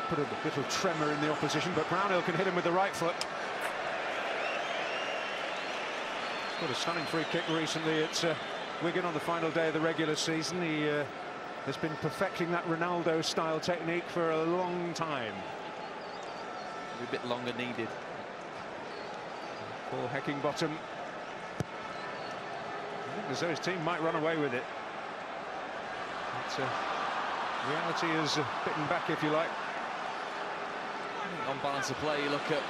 Speaker 1: put a little tremor in the opposition, but Brownhill can hit him with the right foot. He's got a stunning free kick recently at Wigan on the final day of the regular season. He has been perfecting that Ronaldo-style technique for a long time.
Speaker 2: A bit longer needed.
Speaker 1: Paul Heckingbottom. I think as though his team might run away with it. But reality is bitten back, if you like.
Speaker 2: On balance of play, you look at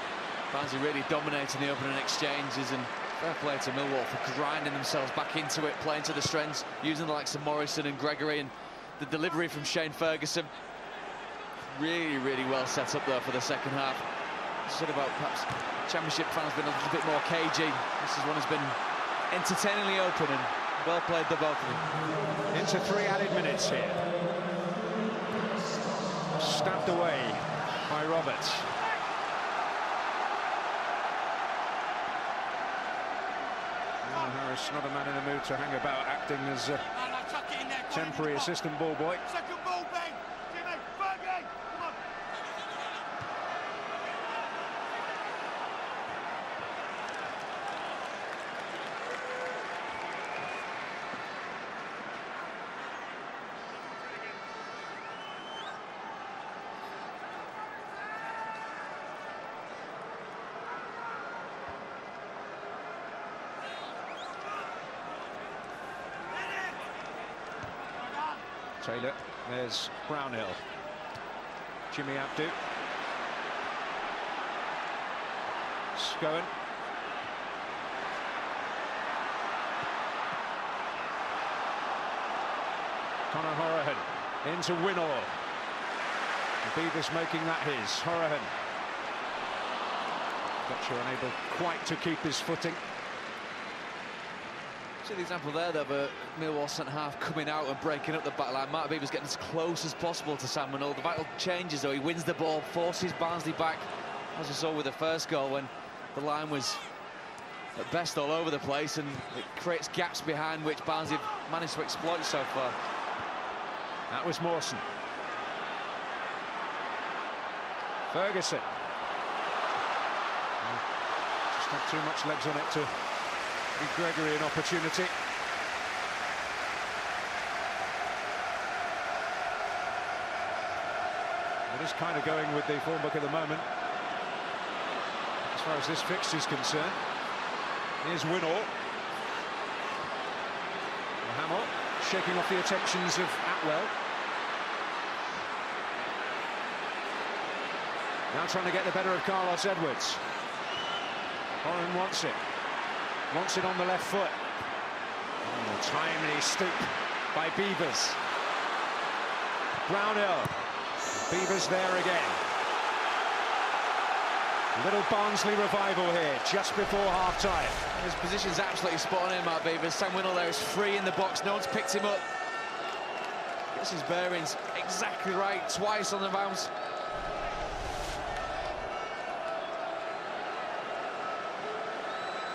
Speaker 2: Barnsley really dominating the opening exchanges, and fair play to Millwall for grinding themselves back into it, playing to the strengths, using the likes of Morrison and Gregory, and the delivery from Shane Ferguson. Really, really well set up there for the second half. I said about perhaps Championship fans been a little bit more cagey. This is one has been entertainingly open, and well played, the both of them.
Speaker 1: Into 3 added minutes here. Stabbed away by Roberts. Well, Harris, not a man in the mood to hang about, acting as a temporary assistant ball boy.
Speaker 3: Second ball, Ben. Jimmy, Fergie, come on.
Speaker 1: Taylor, there's Brownhill. Jimmy Abdu. Scowen. Conor Horahan into Winnall. The Beavers making that his. Horahan. Fletcher unable quite to keep his footing.
Speaker 2: See the example there of a Millwall centre-half coming out and breaking up the back line. Mark Beever's getting as close as possible to Sam Winnall. The vital changes, though. He wins the ball, forces Barnsley back, as we saw with the first goal, when the line was at best all over the place, and it creates gaps behind which Barnsley have managed to exploit so far.
Speaker 1: That was Mawson. Ferguson. Just had too much legs on it to give Gregory an opportunity. It is kind of going with the form book at the moment, as far as this fixture is concerned. Here's Winnall. Hamill shaking off the attentions of Atwell. Now trying to get the better of Carlos Edwards. Horan wants it. Wants it on the left foot. Oh, timely stoop by Beavers. Brownhill. Beavers there again. Little Barnsley revival here just before half-time.
Speaker 2: His position's absolutely spot on in, Mark Beevers. Sam Winnall there is free in the box. No one's picked him up. Gets his bearings exactly right twice on the bounce.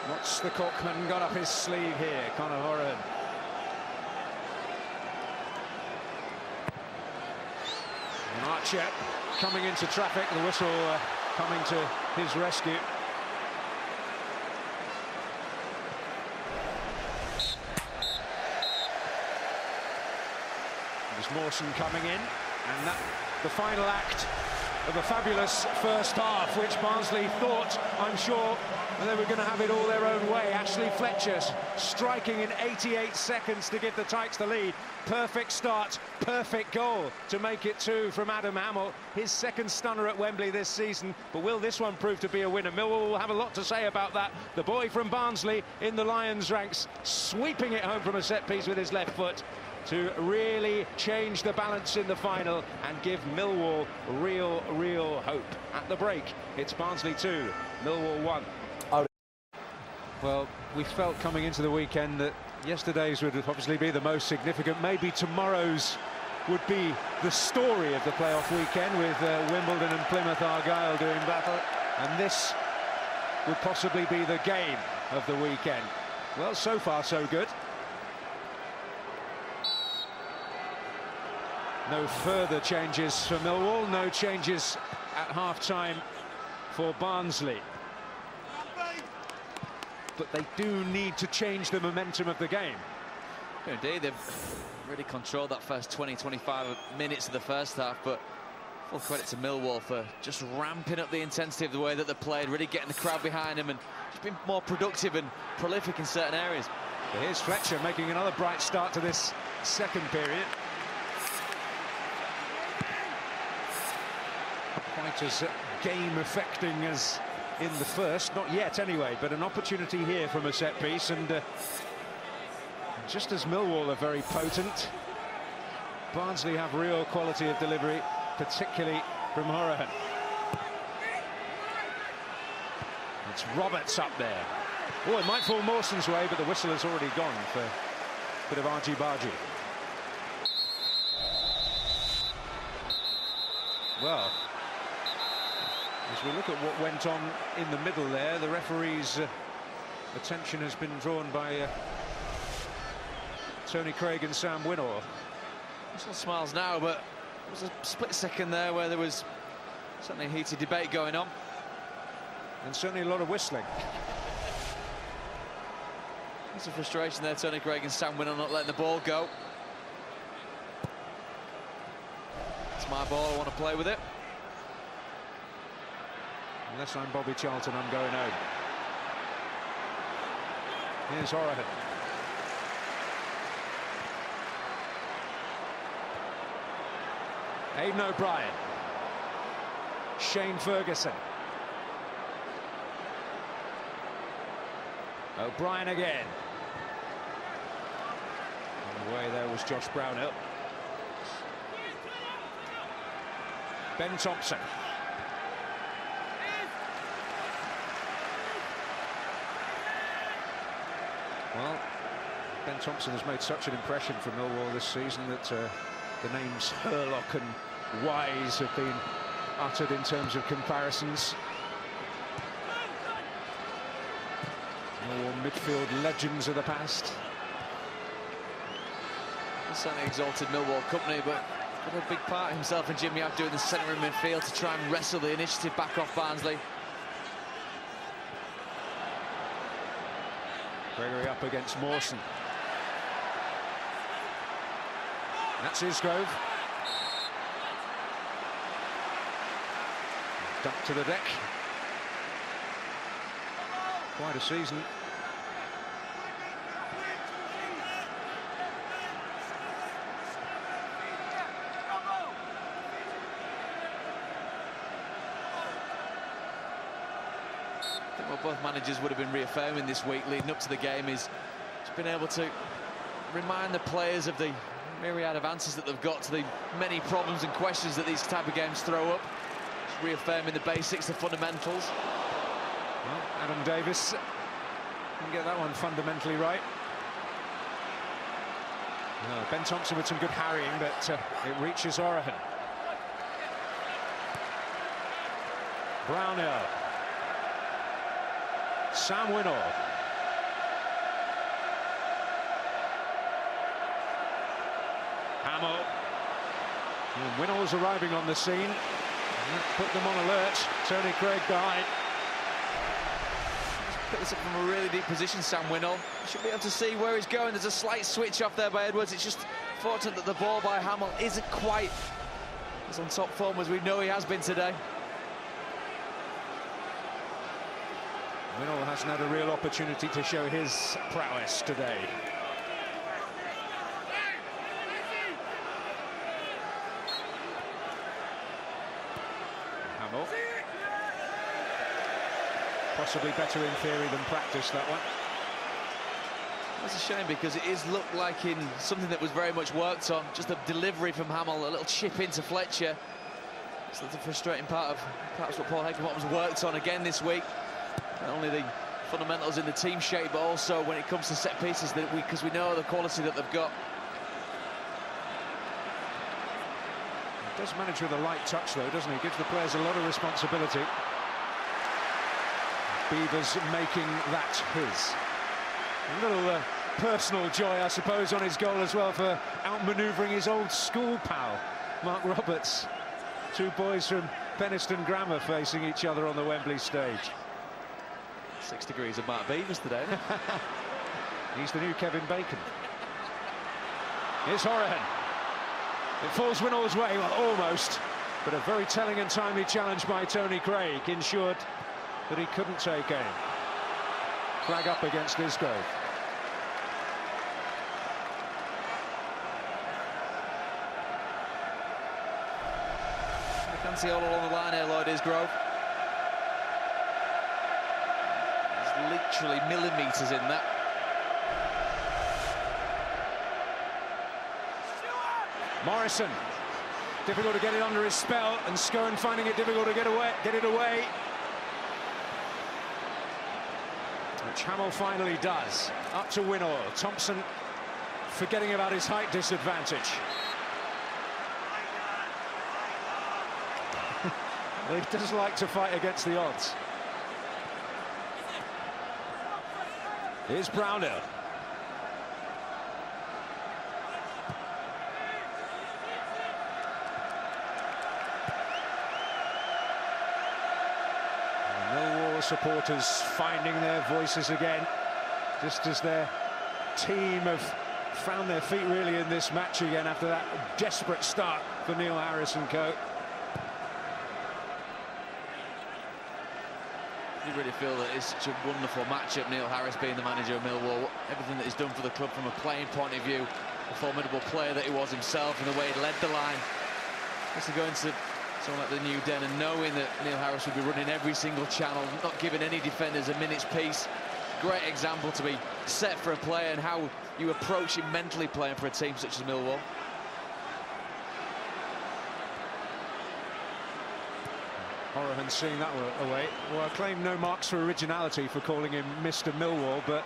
Speaker 1: What's the Cockman got up his sleeve here? Conor Horan. And Archer coming into traffic, the whistle coming to his rescue. There's Mawson coming in, and that the final act of a fabulous first half, which Barnsley thought, I'm sure, they were going to have it all their own way. Ashley Fletcher striking in 88 seconds to give the Tykes the lead. Perfect start, perfect goal to make it 2 from Adam Hamill. His second stunner at Wembley this season, but will this one prove to be a winner? Millwall will have a lot to say about that. The boy from Barnsley in the Lions ranks, sweeping it home from a set piece with his left foot to really change the balance in the final and give Millwall real hope. At the break, it's Barnsley 2, Millwall 1. Well, we felt coming into the weekend that yesterday's would obviously be the most significant. Maybe tomorrow's would be the story of the playoff weekend, with Wimbledon and Plymouth Argyle doing battle, and this would possibly be the game of the weekend. Well, so far so good. No further changes for Millwall, no changes at half-time for Barnsley. But they do need to change the momentum of the game.
Speaker 2: Indeed, they've really controlled that first 20-25 minutes of the first half, but full credit to Millwall for just ramping up the intensity of the way that they played, really getting the crowd behind them and just being more productive and prolific in certain areas.
Speaker 1: But here's Fletcher making another bright start to this second period. Quite as game-affecting as in the first, not yet anyway, but an opportunity here from a set piece, and just as Millwall are very potent, Barnsley have real quality of delivery, particularly from Horahan. It's Roberts up there. Oh, it might fall Mawson's way, but the whistle has already gone for a bit of argy-bargy. Well, as we look at what went on in the middle there, the referee's attention has been drawn by Tony Craig and Sam Winnall.
Speaker 2: Still smiles now, but there was a split second there where there was certainly a heated debate going on.
Speaker 1: And certainly a lot of whistling.
Speaker 2: There's a frustration there, Tony Craig and Sam Winnall not letting the ball go. It's my ball, I want to play with it.
Speaker 1: Unless I'm Bobby Charlton, I'm going home. Here's Horahan. Aidan O'Brien. Shane Ferguson. O'Brien again. On the way there was Josh Brownhill. Ben Thompson. Well, Ben Thompson has made such an impression for Millwall this season that the names Hurlock and Wise have been uttered in terms of comparisons. Millwall midfield legends of the past.
Speaker 2: He's certainly exalted Millwall company, but got a big part himself and Jimmy Abdu in the centre of midfield to try and wrestle the initiative back off Barnsley.
Speaker 1: Gregory up against Mawson. That's Isgrove. Dumped to the deck. Quite a season.
Speaker 2: I think what both managers would have been reaffirming this week leading up to the game is just being able to remind the players of the myriad of answers that they've got to the many problems and questions that these type of games throw up. Just reaffirming the basics, the fundamentals.
Speaker 1: Well, Adam Davis didn't get that one fundamentally right. No, Ben Thompson with some good harrying, but it reaches Horahan. Brownhill. Sam Winnall. Hamill. And Winnall's arriving on the scene. And that put them on alert. Tony Craig behind.
Speaker 2: Put this up from a really deep position, Sam Winnall. Should be able to see where he's going. There's a slight switch off there by Edwards. It's just fortunate that the ball by Hamill isn't quite He's on top form, as we know he has been today.
Speaker 1: Millwall hasn't had a real opportunity to show his prowess today. Hamill. Possibly better in theory than practice, that one.
Speaker 2: That's a shame, because it is looked like in something that was very much worked on. Just a delivery from Hamill, a little chip into Fletcher. So that's the frustrating part of perhaps what Paul Heckingbottom's worked on again this week. Not only the fundamentals in the team shape, but also when it comes to set pieces, that because we know the quality that they've got.
Speaker 1: He does manage with a light touch, though, doesn't he? Gives the players a lot of responsibility. Beavers making that his. A little personal joy, I suppose, on his goal as well, for outmanoeuvring his old school pal, Mark Roberts. Two boys from Penistone Grammar facing each other on the Wembley stage.
Speaker 2: 6 degrees of Mark Beavers today.
Speaker 1: He's the new Kevin Bacon. Here's Horahan. It falls Winnall's way, well, almost, but a very telling and timely challenge by Tony Craig ensured that he couldn't take aim. Flag up against Isgrove.
Speaker 2: You can see all along the line here, Lloyd Isgrove. There's literally millimetres in that.
Speaker 1: Morrison, difficult to get it under his spell, and Scowen finding it difficult to get it away. Which Hamill finally does. Up to Winnall. Thompson forgetting about his height disadvantage. He does like to fight against the odds. Here's Brownhill. Millwall supporters finding their voices again, just as their team have found their feet really in this match again after that desperate start for Neil Harris and co.
Speaker 2: You really feel that it's such a wonderful matchup, Neil Harris being the manager of Millwall. Everything that he's done for the club from a playing point of view, a formidable player that he was himself, and the way he led the line. Just to go into something like the new den and knowing that Neil Harris would be running every single channel, not giving any defenders a minute's peace. Great example to be set for a player and how you approach him mentally playing for a team such as Millwall.
Speaker 1: Horahan seeing that away. Well, I claim no marks for originality for calling him Mr. Millwall, but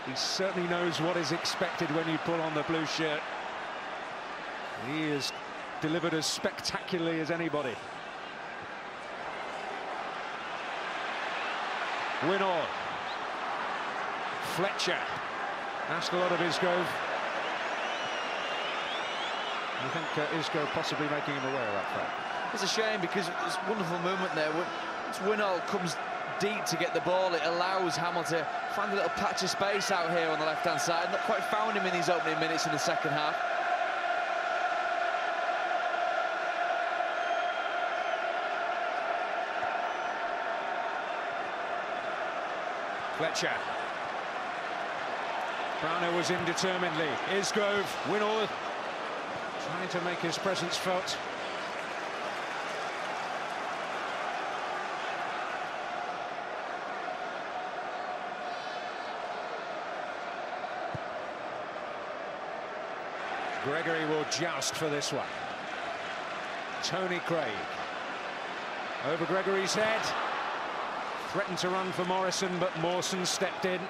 Speaker 1: he certainly knows what is expected when you pull on the blue shirt. He has delivered as spectacularly as anybody. Winnall. Fletcher. Asked a lot of Isgrove. I think Isgrove possibly making him aware of that fact.
Speaker 2: It's a shame, because it's a wonderful movement there. Once Winnall comes deep to get the ball, it allows Hamill to find a little patch of space out here on the left-hand side. Not quite found him in these opening minutes in the second half.
Speaker 1: Fletcher. Brownhill was in determinedly. Isgrove, Winnall trying to make his presence felt. Gregory will joust for this one. Tony Craig. Over Gregory's head. Threatened to run for Morrison, but Mawson stepped in.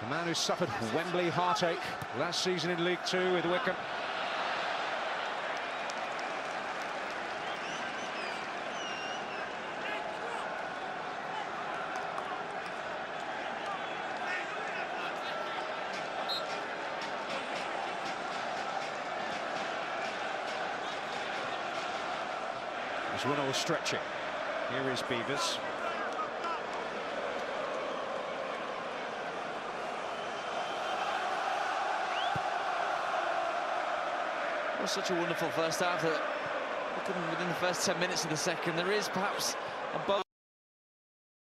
Speaker 1: The man who suffered Wembley heartache last season in League Two with Wickham. As Winnall stretching. Here is Beavers.
Speaker 2: It was such a wonderful first half that within the first 10 minutes of the second. There is perhaps a both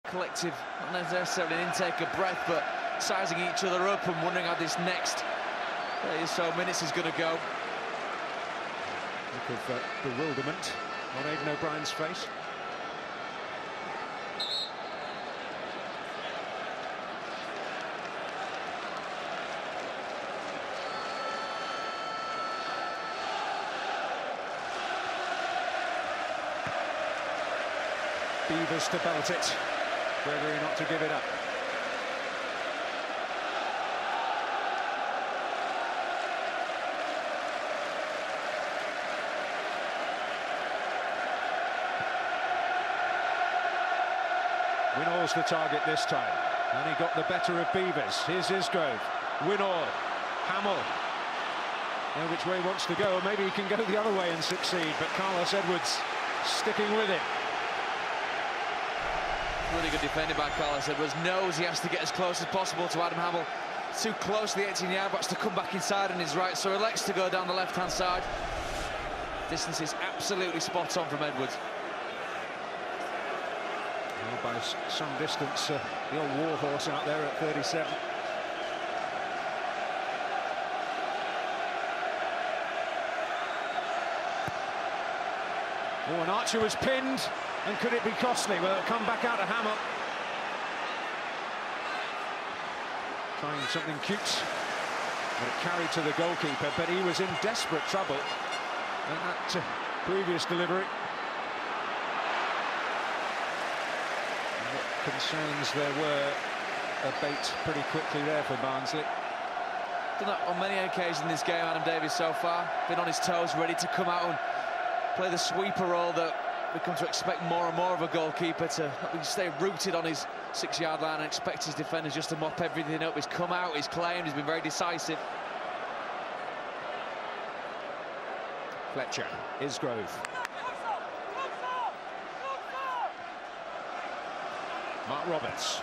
Speaker 2: collective, not necessarily an intake of breath, but sizing each other up and wondering how this next 30 or so minutes is going to go.
Speaker 1: Look of bewilderment on Aidan O'Brien's face. Beavers to belt it. Gregory not to give it up. Winall's the target this time, and he got the better of Beavers. Here's Isgrove, Winall, Hamill. Know which way he wants to go, or maybe he can go the other way and succeed, but Carlos Edwards sticking with it.
Speaker 2: Really good defending by Carlos Edwards. Knows he has to get as close as possible to Adam Hamill. Too close to the 18-yard box to come back inside on his right, so elects to go down the left-hand side. Distance is absolutely spot on from Edwards.
Speaker 1: Well, by some distance, the old warhorse out there at 37. Oh, and Archer was pinned, and could it be costly? Well, it'll come back out to Hamill. Trying something cute, but it carried to the goalkeeper, but he was in desperate trouble in that previous delivery. What concerns there were abate pretty quickly there for Barnsley.
Speaker 2: Done that on many occasions in this game, Adam Davies, so far. Been on his toes, ready to come out and play the sweeper role that we come to expect more and more of a goalkeeper, to stay rooted on his 6-yard line and expect his defenders just to mop everything up. He's come out, he's claimed, he's been very decisive.
Speaker 1: Fletcher, Isgrove. Mark Roberts.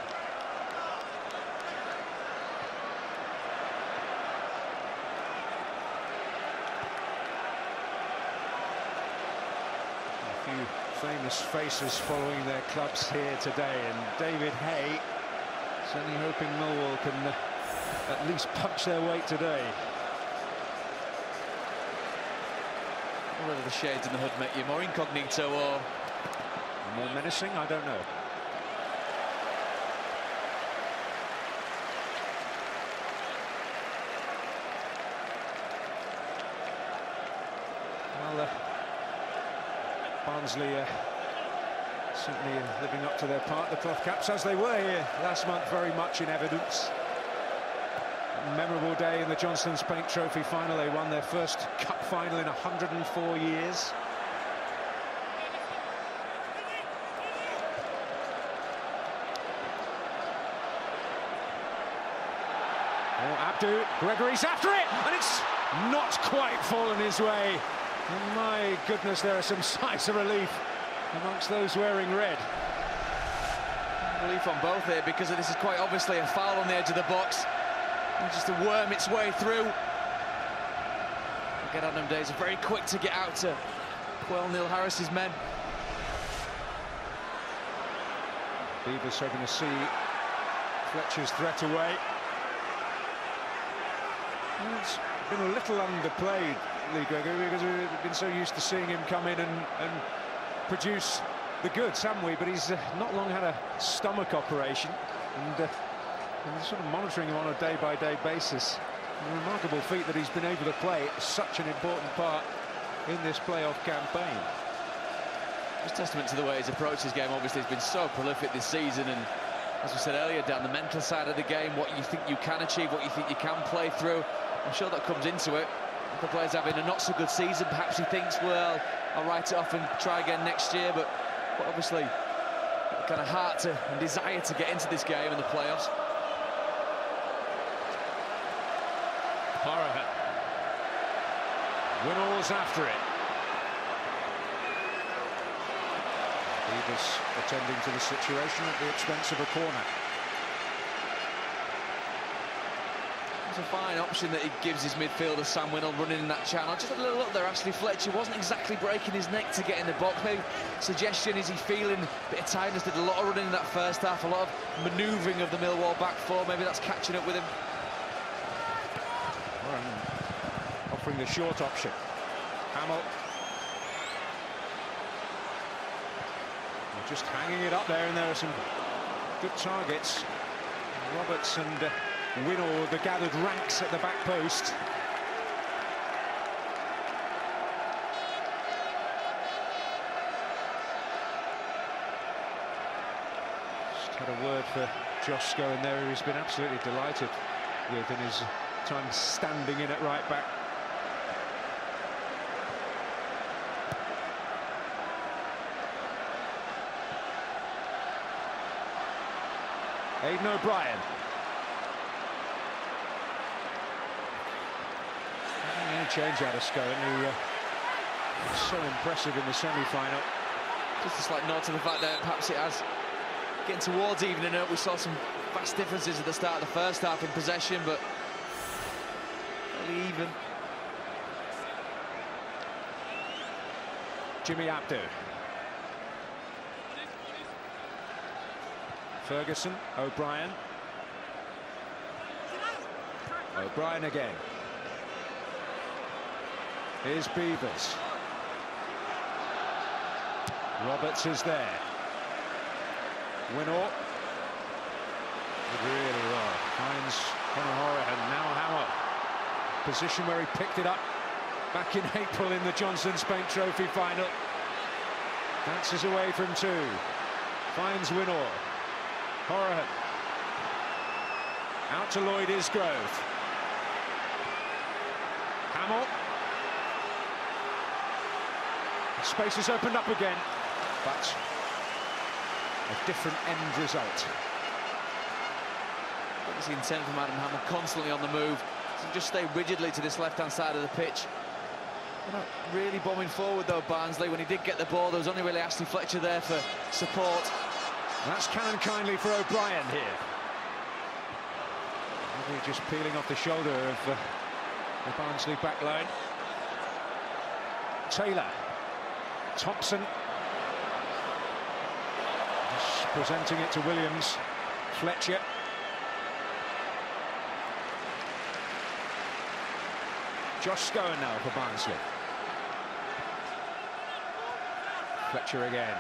Speaker 1: A few famous faces following their clubs here today, and David Hay certainly hoping Millwall can at least punch their weight today.
Speaker 2: Whether the shades in the hood make you more incognito or
Speaker 1: more menacing, I don't know. Well, Barnsley certainly living up to their part. The cloth caps, as they were here last month, very much in evidence. Memorable day in the Johnstone's Paint Trophy final. They won their first cup final in 104 years. Oh, Abdu, Gregory's after it, and it's not quite fallen his way. And my goodness, there are some sighs of relief amongst those wearing red.
Speaker 2: Relief on both here, because this is quite obviously a foul on the edge of the box. And just to worm its way through. Again, Adam Davies are very quick to get out to quell Neil Harris's men.
Speaker 1: Beavers hoping to see Fletcher's threat away. Well, it's been a little underplayed, Lee Gregory, because we've been so used to seeing him come in and produce the goods, haven't we? But he's not long had a stomach operation, and we're sort of monitoring him on a day-by-day basis. A remarkable feat that he's been able to play such an important part in this playoff campaign.
Speaker 2: It's testament to the way he's approached his game. Obviously, he's been so prolific this season, and as we said earlier, down the mental side of the game, what you think you can achieve, what you think you can play through, I'm sure that comes into it. If the player's having a not-so-good season, perhaps he thinks, well, I'll write it off and try again next year, but obviously, kind of heart and desire to get into this game and the playoffs.
Speaker 1: Horahan. Winall's after it. Beavers attending to the situation at the expense of a corner.
Speaker 2: It's a fine option that he gives his midfielder, Sam Winnall, running in that channel. Just a little look there, Ashley Fletcher wasn't exactly breaking his neck to get in the box. Maybe suggestion is he feeling a bit of tiredness, did a lot of running in that first half, a lot of manoeuvring of the Millwall back four. Maybe that's catching up with him.
Speaker 1: Offering the short option. Hamill. Just hanging it up there, and there are some good targets. Roberts and Winnall, the gathered ranks at the back post. Just had a word for Josh Scowen there, who's been absolutely delighted with in his time standing in at right back. Aidan O'Brien. Any change out of Scowen, who was so impressive in the semi-final.
Speaker 2: Just a slight nod to the fact that perhaps it has getting towards evening up. We saw some vast differences at the start of the first half in possession, but fairly even.
Speaker 1: Jimmy Abdu. Ferguson, O'Brien. O'Brien again. Here's Beavers. Roberts is there. Winnall. Really well. Finds Conor Horahan, now Hammer. Position where he picked it up back in April in the Johnstone's Paint Trophy final. Dances away from two. Finds Winnall. Horahan. Out to Lloyd Isgrove. Hamill. Space has opened up again, but a different end result.
Speaker 2: That's the intent from Adam Hamill, constantly on the move. So just stay rigidly to this left-hand side of the pitch. They're not really bombing forward though, Barnsley. When he did get the ball, there was only really Ashley Fletcher there for support.
Speaker 1: That's Cannon kindly for O'Brien here. Maybe just peeling off the shoulder of the Barnsley back line. Taylor. Thompson. Just presenting it to Williams. Fletcher. Josh Scowen now for Barnsley. Fletcher again.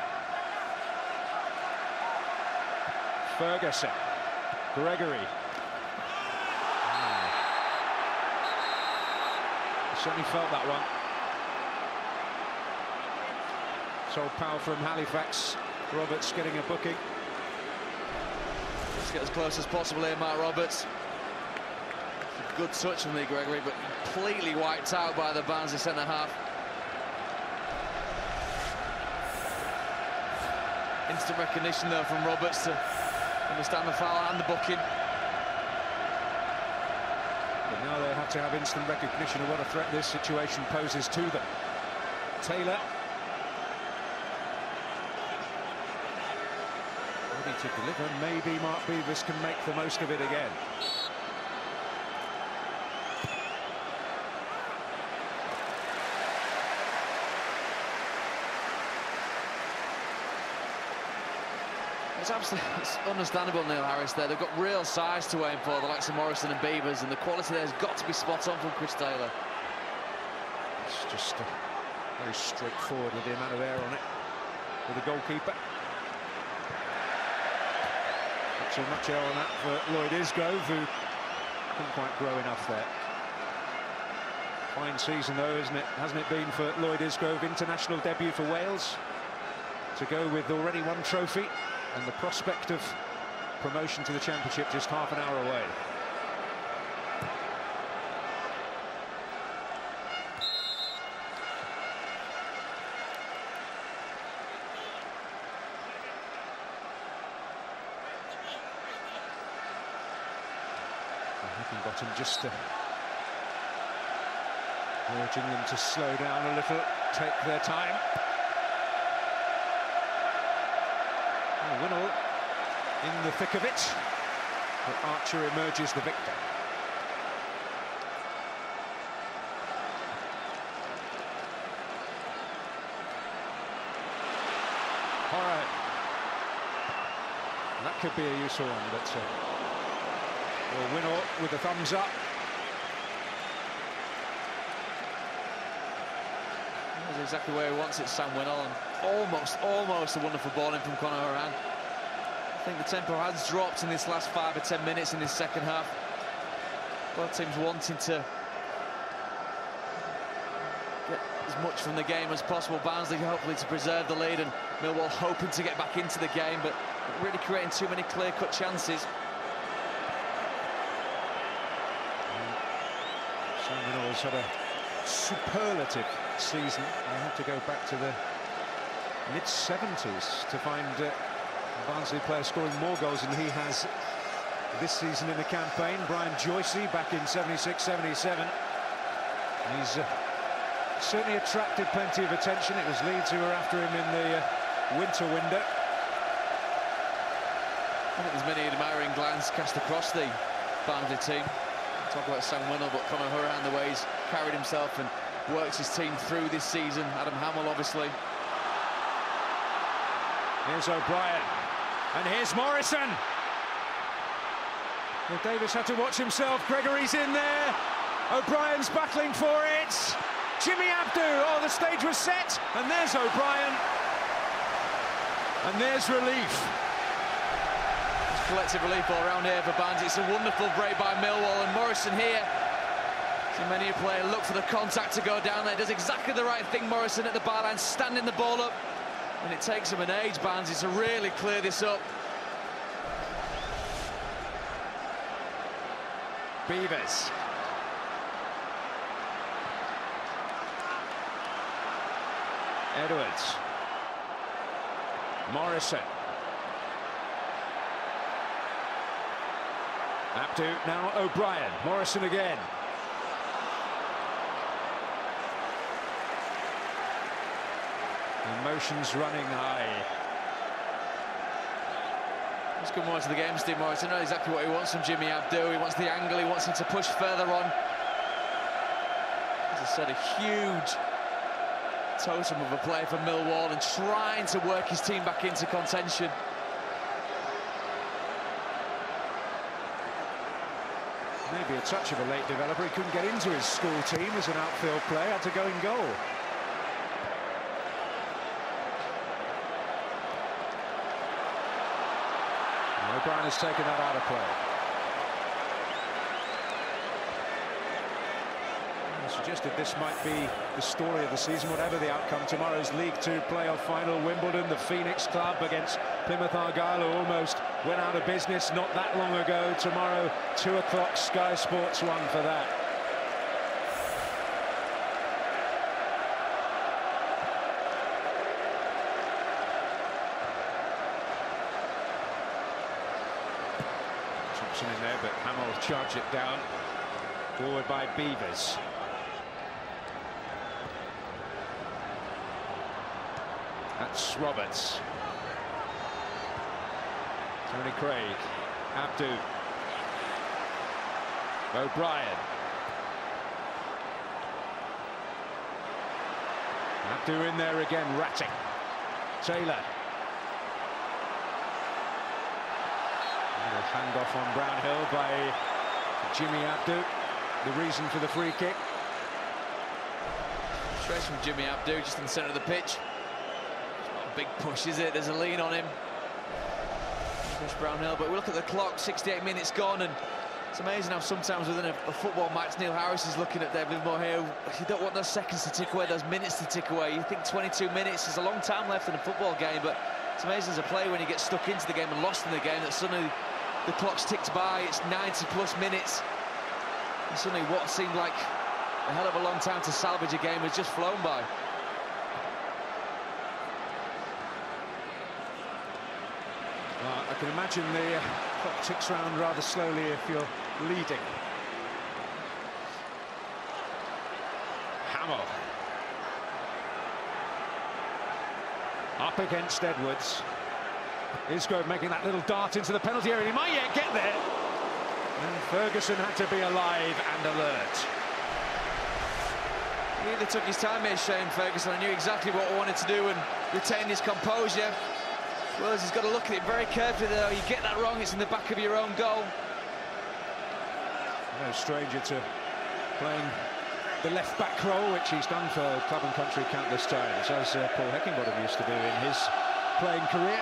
Speaker 1: Ferguson. Gregory. Certainly felt that one. So Powell from Halifax. Roberts getting a booking.
Speaker 2: Let's get as close as possible here, Mark Roberts. Good touch from Lee Gregory, but completely wiped out by the Barnsley centre-half. Instant recognition, though, from Roberts to understand the foul and the booking.
Speaker 1: But now they have to have instant recognition of what a threat this situation poses to them. Taylor. Ready to deliver. Maybe Mark Beavers can make the most of it again.
Speaker 2: It's understandable, Neil Harris, there. They've got real size to aim for, the likes of Morrison and Beavers, and the quality there has got to be spot on from Chris Taylor.
Speaker 1: It's just very straightforward with the amount of air on it for the goalkeeper. Not too much air on that for Lloyd Isgrove, who couldn't quite grow enough there. Fine season, though, isn't it? Hasn't it been for Lloyd Isgrove? International debut for Wales, to go with already one trophy and the prospect of promotion to the Championship just half an hour away. Hickenbottom just urging them to slow down a little, take their time. Winnall in the thick of it, but Archer emerges the victor. could be a useful one, but we'll win all with the thumbs up.
Speaker 2: That's exactly where he wants it, Sam Winnall, and almost a wonderful ball in from Conor Horan. I think the tempo has dropped in this last 5 or 10 minutes in this second half. Both teams wanting to get as much from the game as possible. Barnsley hopefully to preserve the lead, and Millwall hoping to get back into the game, but really creating too many clear-cut chances.
Speaker 1: Sam Winnall's had a superlative season. I have to go back to the mid-70s to find a Barnsley player scoring more goals than he has this season in the campaign. Brian Joycey back in 76-77. He's certainly attracted plenty of attention. It was Leeds who were after him in the winter window.
Speaker 2: I think there's many admiring glances cast across the Barnsley team. Talk about Sam Winnall, but Conor Horan, the way he's carried himself and works his team through this season. Adam Hamill, obviously.
Speaker 1: Here's O'Brien, and here's Morrison. Well, Davis had to watch himself. Gregory's in there. O'Brien's battling for it. Jimmy Abdu. Oh, the stage was set, and there's O'Brien. And there's relief.
Speaker 2: Collective relief all around here for Barnsley. It's a wonderful break by Millwall, and Morrison here. So many a player look for the contact to go down there. Does exactly the right thing, Morrison at the byline, standing the ball up. And it takes him an age, Barnsley, to really clear this up.
Speaker 1: Beavers. Edwards. Morrison. Abdu, now O'Brien. Morrison again. Emotions running high.
Speaker 2: Let's come more to the game, Steve Morrison. Knows exactly what he wants from Jimmy Abdu. He wants the angle, he wants him to push further on. As I said, a huge totem of a player for Millwall, and trying to work his team back into contention.
Speaker 1: Maybe a touch of a late developer. He couldn't get into his school team as an outfield player, had to go in goal. And O'Brien has taken that out of play. I suggested this might be the story of the season, whatever the outcome. Tomorrow's League Two playoff final, Wimbledon, the Phoenix Club against Plymouth Argyle, who almost went out of business not that long ago. Tomorrow, 2 o'clock, Sky Sports 1 for that. Thompson in there, but Hamill charged it down. Forward by Beavers. That's Roberts. Tony Craig. Abdu. O'Brien. Abdu in there again, ratting. Taylor. A handoff on Brownhill by Jimmy Abdu. The reason for the free kick.
Speaker 2: Straight from Jimmy Abdu, just in the centre of the pitch. Big push, is it? There's a lean on him. Push Brownhill, but we look at the clock, 68 minutes gone, and it's amazing how sometimes within a football match, Neil Harris is looking at David Moore here. You don't want those seconds to tick away, those minutes to tick away. You think 22 minutes, there's a long time left in a football game, but it's amazing as a player when you get stuck into the game and lost in the game that suddenly the clock's ticked by, it's 90+ minutes. And suddenly what seemed like a hell of a long time to salvage a game has just flown by.
Speaker 1: I can imagine the clock ticks round rather slowly if you're leading. Hamill. Up against Edwards. Isgrove making that little dart into the penalty area. He might yet get there. And Ferguson had to be alive and alert.
Speaker 2: He really took his time here, Shane Ferguson. I knew exactly what I wanted to do and retain his composure. Well, he's got to look at it very carefully, though. You get that wrong, it's in the back of your own goal.
Speaker 1: No stranger to playing the left-back role, which he's done for club and country countless times, as Paul Heckingbottom used to do in his playing career.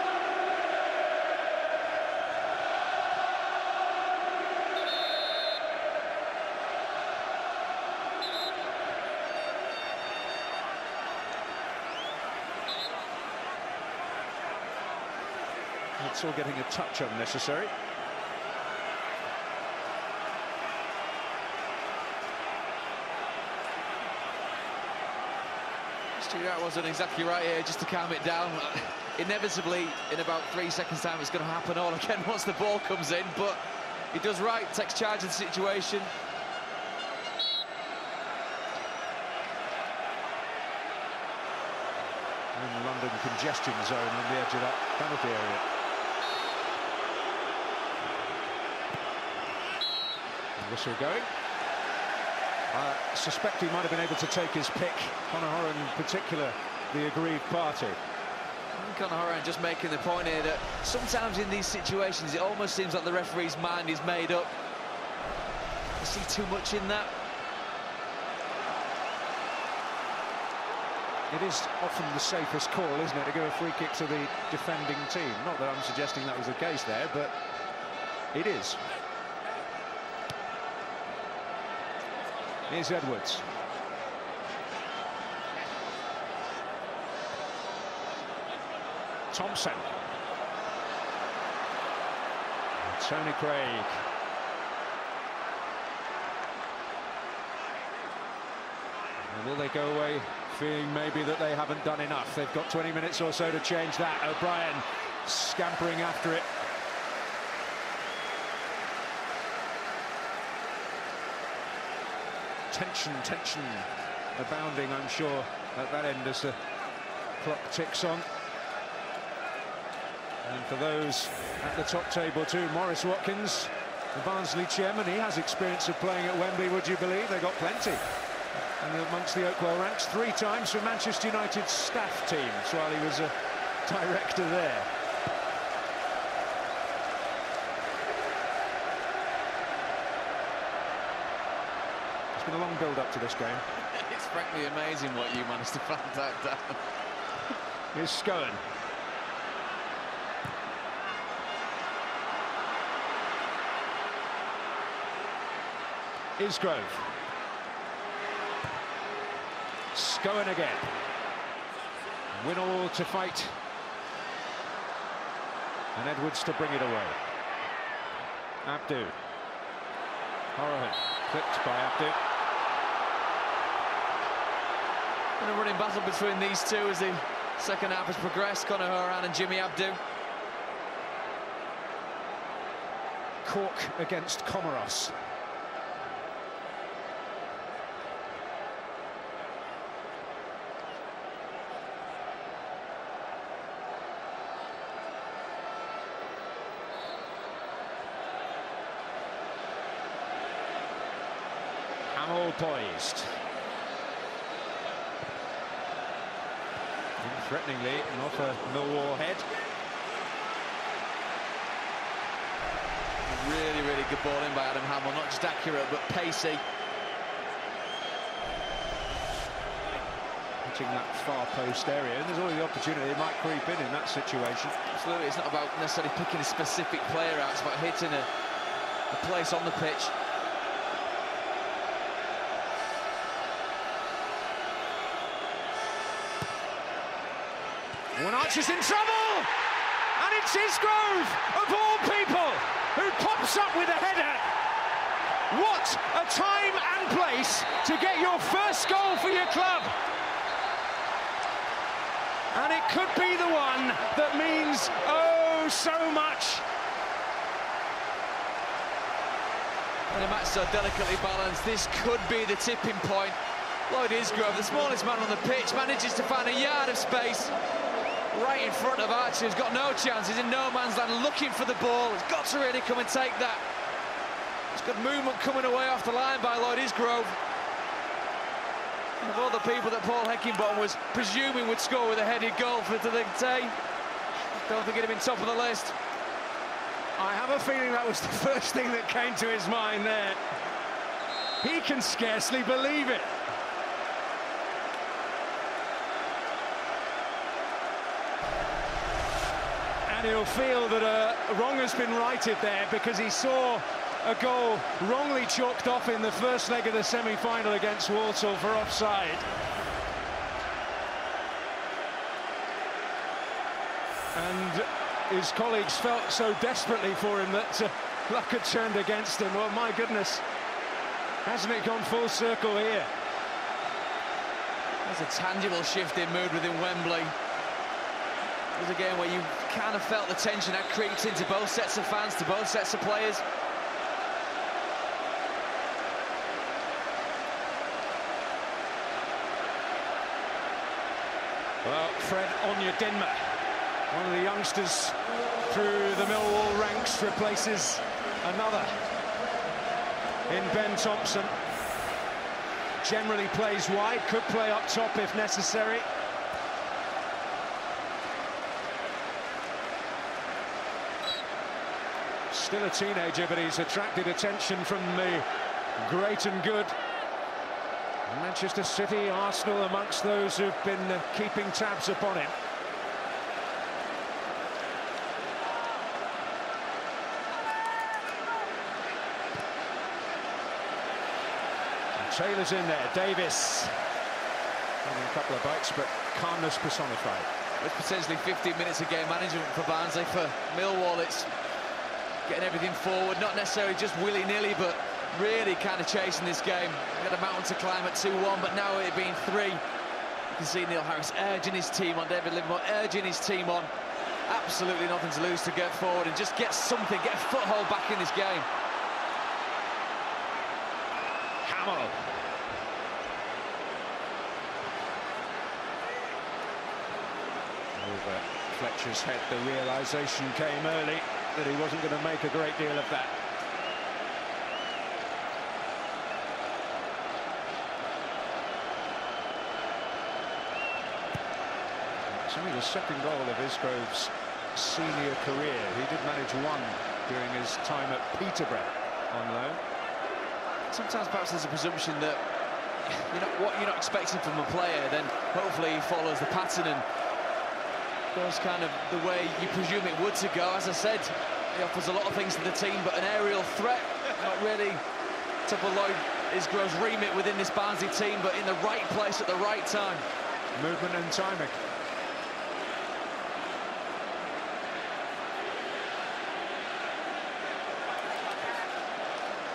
Speaker 1: It's all getting a touch unnecessary.
Speaker 2: Stuart wasn't exactly right here, just to calm it down. Inevitably, in about 3 seconds' time, it's going to happen all again once the ball comes in, but he does right, takes charge of the situation.
Speaker 1: In the London congestion zone on the edge of that penalty area. Whistle going. I suspect he might have been able to take his pick, Conor Horan in particular, the aggrieved party.
Speaker 2: Conor Horan just making the point here that sometimes in these situations it almost seems like the referee's mind is made up. I see too much in that.
Speaker 1: It is often the safest call, isn't it, to give a free kick to the defending team. Not that I'm suggesting that was the case there, but it is. Here's Edwards. Thompson. Tony Craig. And will they go away feeling maybe that they haven't done enough? They've got 20 minutes or so to change that. O'Brien scampering after it. Tension abounding, I'm sure, at that end as the clock ticks on. And for those at the top table too, Maurice Watkins, the Barnsley chairman, he has experience of playing at Wembley, would you believe? They got plenty. And amongst the Oakwell ranks, 3 times for Manchester United's staff teams while he was a director there. It's been a long build-up to this game.
Speaker 2: It's frankly amazing what you managed to find out, Dan.
Speaker 1: Here's Scowen. Isgrove. Scowen again. Winnall to fight. And Edwards to bring it away. Abdu. Horan clipped by Abdu.
Speaker 2: And a running battle between these two as the second half has progressed. Conor Horan and Jimmy Abdu.
Speaker 1: Cork against Comoros. Hamill poised. Threateningly, and off a Millwall head.
Speaker 2: Really good ball in by Adam Hamill, not just accurate, but pacey.
Speaker 1: Hitting that far post area, and there's always the opportunity it might creep in that situation.
Speaker 2: Absolutely, it's not about necessarily picking a specific player out, it's about hitting a place on the pitch.
Speaker 1: One Archer's in trouble, and it's Isgrove, of all people, who pops up with a header. What a time and place to get your first goal for your club. And it could be the one that means oh so much.
Speaker 2: And a match so delicately balanced, this could be the tipping point. Lloyd Isgrove, the smallest man on the pitch, manages to find a yard of space right in front of Archer, who's got no chance. He's in no man's land looking for the ball. He's got to really come and take that. He's got movement coming away off the line by Lloyd Isgrove. Of all the people that Paul Heckingbottom was presuming would score with a headed goal for the day, Don't think it'd have been top of the list.
Speaker 1: I have a feeling that was the first thing that came to his mind there. He can scarcely believe it. And he'll feel that a wrong has been righted there, because he saw a goal wrongly chalked off in the first leg of the semi-final against Walsall for offside. And his colleagues felt so desperately for him that luck had turned against him. Well, my goodness, hasn't it gone full circle here?
Speaker 2: There's a tangible shift in mood within Wembley. It was a game where you kind of felt the tension had creeped into both sets of fans, to both sets of players.
Speaker 1: Well, Fred Onyedinma, one of the youngsters through the Millwall ranks, replaces another in Ben Thompson. Generally plays wide, could play up top if necessary. Still a teenager, but he's attracted attention from the great and good. Manchester City, Arsenal amongst those who've been keeping tabs upon him. And Taylor's in there, Davis. Having a couple of bites, but calmness personified.
Speaker 2: It's potentially 15 minutes of game management for Barnsley. For Millwall, it's getting everything forward, not necessarily just willy-nilly, but really kind of chasing this game. We've got a mountain to climb at 2-1, but now it being 3. You can see Neil Harris urging his team on, David Livermore urging his team on. Absolutely nothing to lose to get forward and just get something, get a foothold back in this game.
Speaker 1: Hamill. Over Fletcher's head, the realisation came early that he wasn't going to make a great deal of that. It's only the second goal of Isgrove's senior career. He did manage one during his time at Peterborough on loan.
Speaker 2: Sometimes perhaps there's a presumption that what you're not expecting from a player, then hopefully he follows the pattern and goes kind of the way you presume it would to go. As I said, he offers a lot of things to the team, but an aerial threat, not really top of Lloyd Isgrove's remit within this Barnsley team, but in the right place at the right time.
Speaker 1: Movement and timing.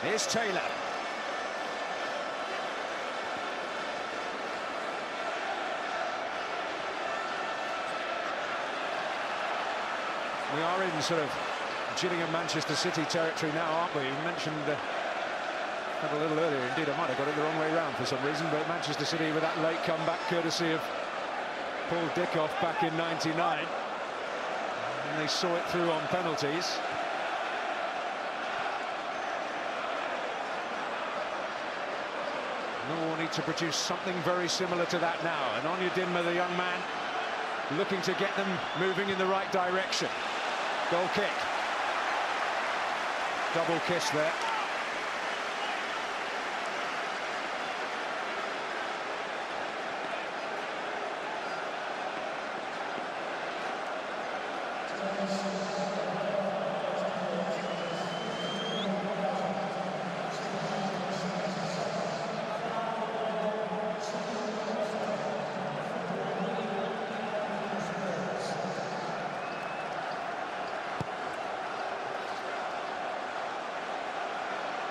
Speaker 1: Here's Taylor. We are in sort of Gillingham, Manchester City territory now, aren't we? You mentioned that a little earlier. Indeed, I might have got it the wrong way round for some reason, but Manchester City with that late comeback courtesy of Paul Dickoff back in '99. And they saw it through on penalties. Millwall need to produce something very similar to that now. And Onyedinma, the young man, looking to get them moving in the right direction. Goal kick. Double kiss there.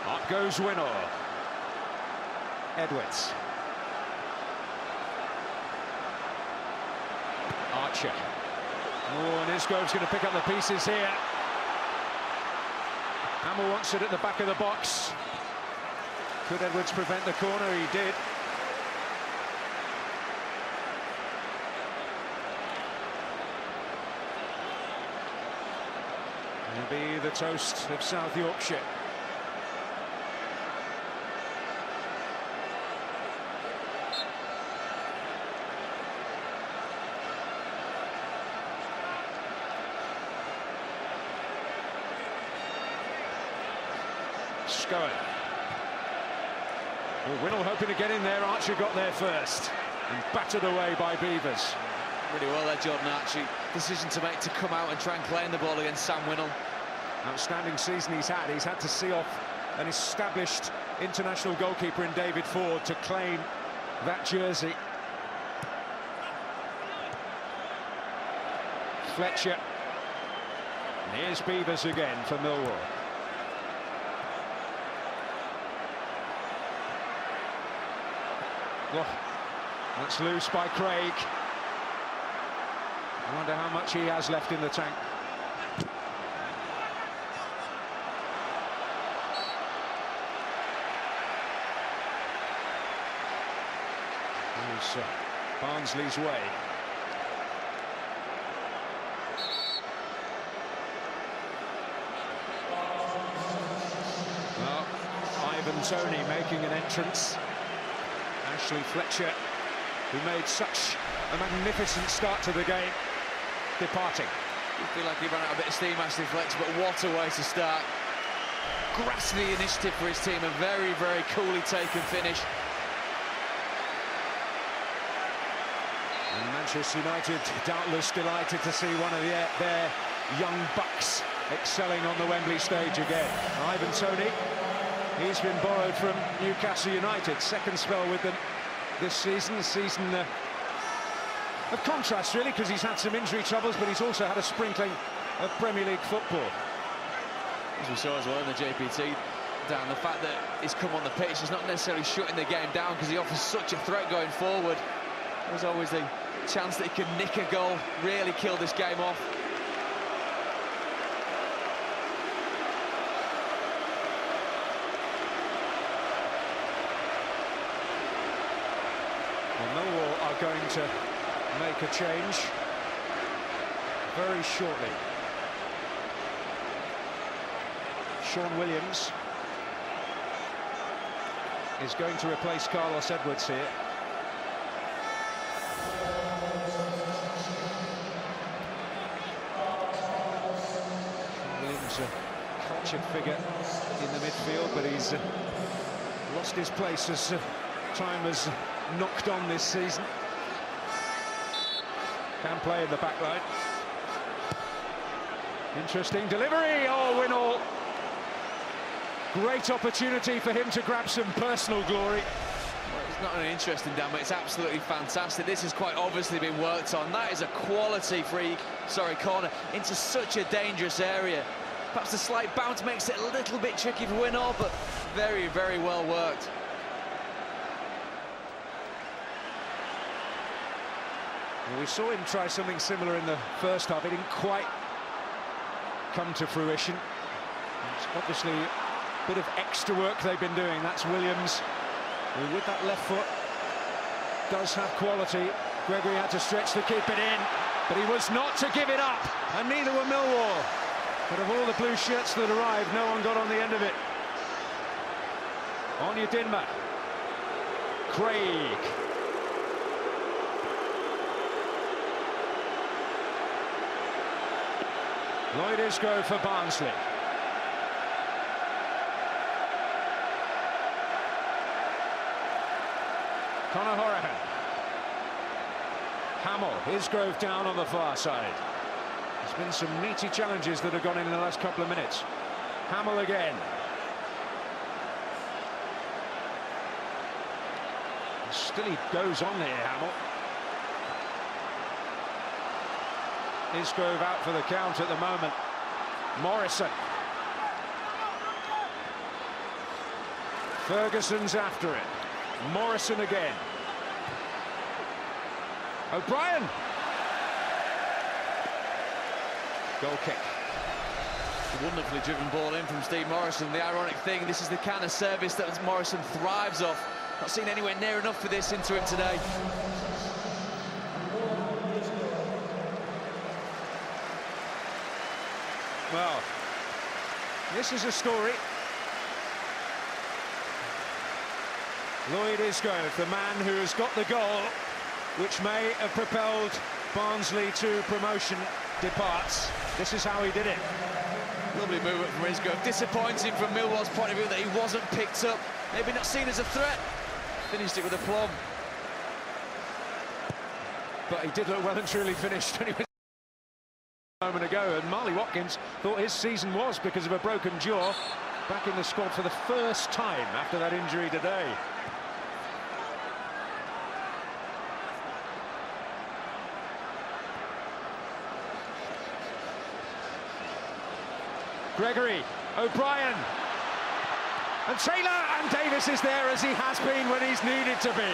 Speaker 1: Up goes Winner. Edwards. Archer. Oh, and Isgrove's going to pick up the pieces here. Hamill wants it at the back of the box. Could Edwards prevent the corner? He did. It'll be the toast of South Yorkshire. going. Well, Winnall hoping to get in there. Archer got there first and battered away by Beavers.
Speaker 2: Really well there, Jordan Archie. Decision to make to come out and try and claim the ball against Sam Winnall.
Speaker 1: Outstanding season he's had. He's had to see off an established international goalkeeper in David Ford to claim that jersey. Fletcher. And here's Beavers again for Millwall. Oh, that's loose by Craig. I wonder how much he has left in the tank. Here's Barnsley's way. Well, Ivan Toney making an entrance. Ashley Fletcher, who made such a magnificent start to the game, departing.
Speaker 2: I feel like he ran out a bit of steam, Ashley Fletcher, but what a way to start. Grasping the initiative for his team, a very, very coolly taken finish.
Speaker 1: And Manchester United doubtless delighted to see one of their young bucks excelling on the Wembley stage again. Ivan Toney, he's been borrowed from Newcastle United, second spell with them this season. A season of contrast, really, because he's had some injury troubles, but he's also had a sprinkling of Premier League football.
Speaker 2: As we saw as well in the JPT, Dan, the fact that he's come on the pitch is not necessarily shutting the game down, because he offers such a threat going forward. There's always the chance that he can nick a goal, really kill this game off.
Speaker 1: Millwall are going to make a change very shortly. Sean Williams is going to replace Carlos Edwards here. Williams, a cultured figure in the midfield, but he's lost his place as time has knocked on this season. Can play in the back line. Interesting delivery. Oh, Winnall. Great opportunity for him to grab some personal glory.
Speaker 2: Well, it's not only interesting, Dan, but it's absolutely fantastic. This has quite obviously been worked on. That is a quality corner into such a dangerous area. Perhaps the slight bounce makes it a little bit tricky for Winnall, but very, very well worked.
Speaker 1: Well, we saw him try something similar in the first half. It didn't quite come to fruition. It's obviously a bit of extra work they've been doing. That's Williams, who with that left foot does have quality. Gregory had to stretch to keep it in, but he was not to give it up, and neither were Millwall. But of all the blue shirts that arrived, no one got on the end of it. Onyedinma. Dinma. Craig. Lloyd Isgrove for Barnsley. Conor Horahan. Hamill. Isgrove down on the far side. There's been some meaty challenges that have gone in the last couple of minutes. Hamill again. Still he goes on here, Hamill. Isgrove out for the count at the moment. Morrison. Ferguson's after it. Morrison again. O'Brien. Goal kick.
Speaker 2: Wonderfully driven ball in from Steve Morrison. The ironic thing, this is the kind of service that Morrison thrives off. Not seen anywhere near enough for this into him today.
Speaker 1: Well, this is a story. Lloyd Isgrove, the man who has got the goal, which may have propelled Barnsley to promotion, departs. This is how he did it.
Speaker 2: Lovely movement from Isco. Disappointing from Millwall's point of view that he wasn't picked up. Maybe not seen as a threat. Finished it with a plum.
Speaker 1: But he did look well and truly finished when he was a moment ago, and Marley Watkins thought his season was because of a broken jaw. Back in the squad for the first time after that injury today. Gregory, O'Brien, and Taylor, and Davis is there as he has been when he's needed to be.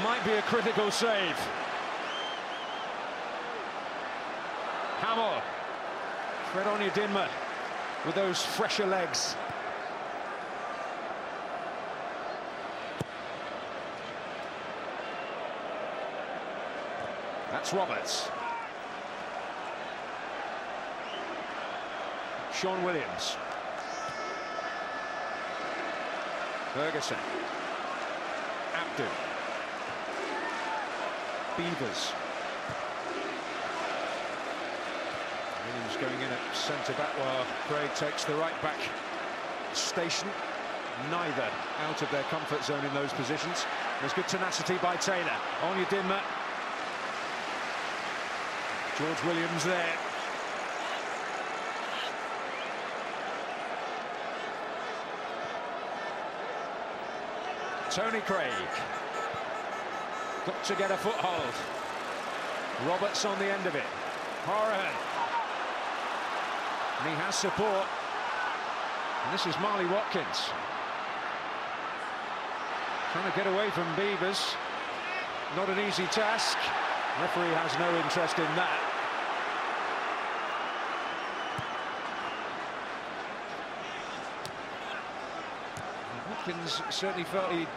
Speaker 1: Might be a critical save. Hamill, Fred Onyedinma with those fresher legs. That's Roberts. Sean Williams. Ferguson. Abdu. Beavers. Williams going in at centre-back while Craig takes the right-back station. Neither out of their comfort zone in those positions. There's good tenacity by Taylor. Onyedinma. George Williams there. Tony Craig. Got to get a foothold. Roberts on the end of it. Horan. And he has support. And this is Marley Watkins. Trying to get away from Beavers. Not an easy task. Referee has no interest in that. Watkins certainly felt he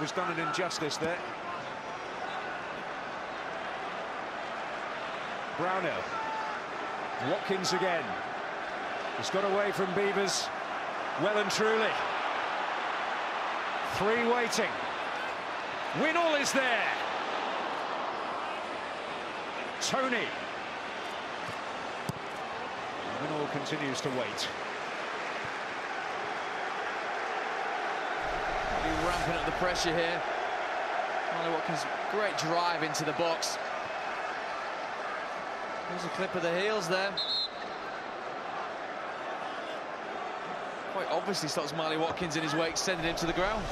Speaker 1: was done an injustice there. Brownhill. Watkins again. He's got away from Beavers well and truly. Three waiting. Winnall is there. Tony. Winnall continues to wait.
Speaker 2: Ramping up the pressure here. Marley Watkins, great drive into the box. There's a clip of the heels there. Quite obviously stops Marley Watkins in his wake, sending him to the ground.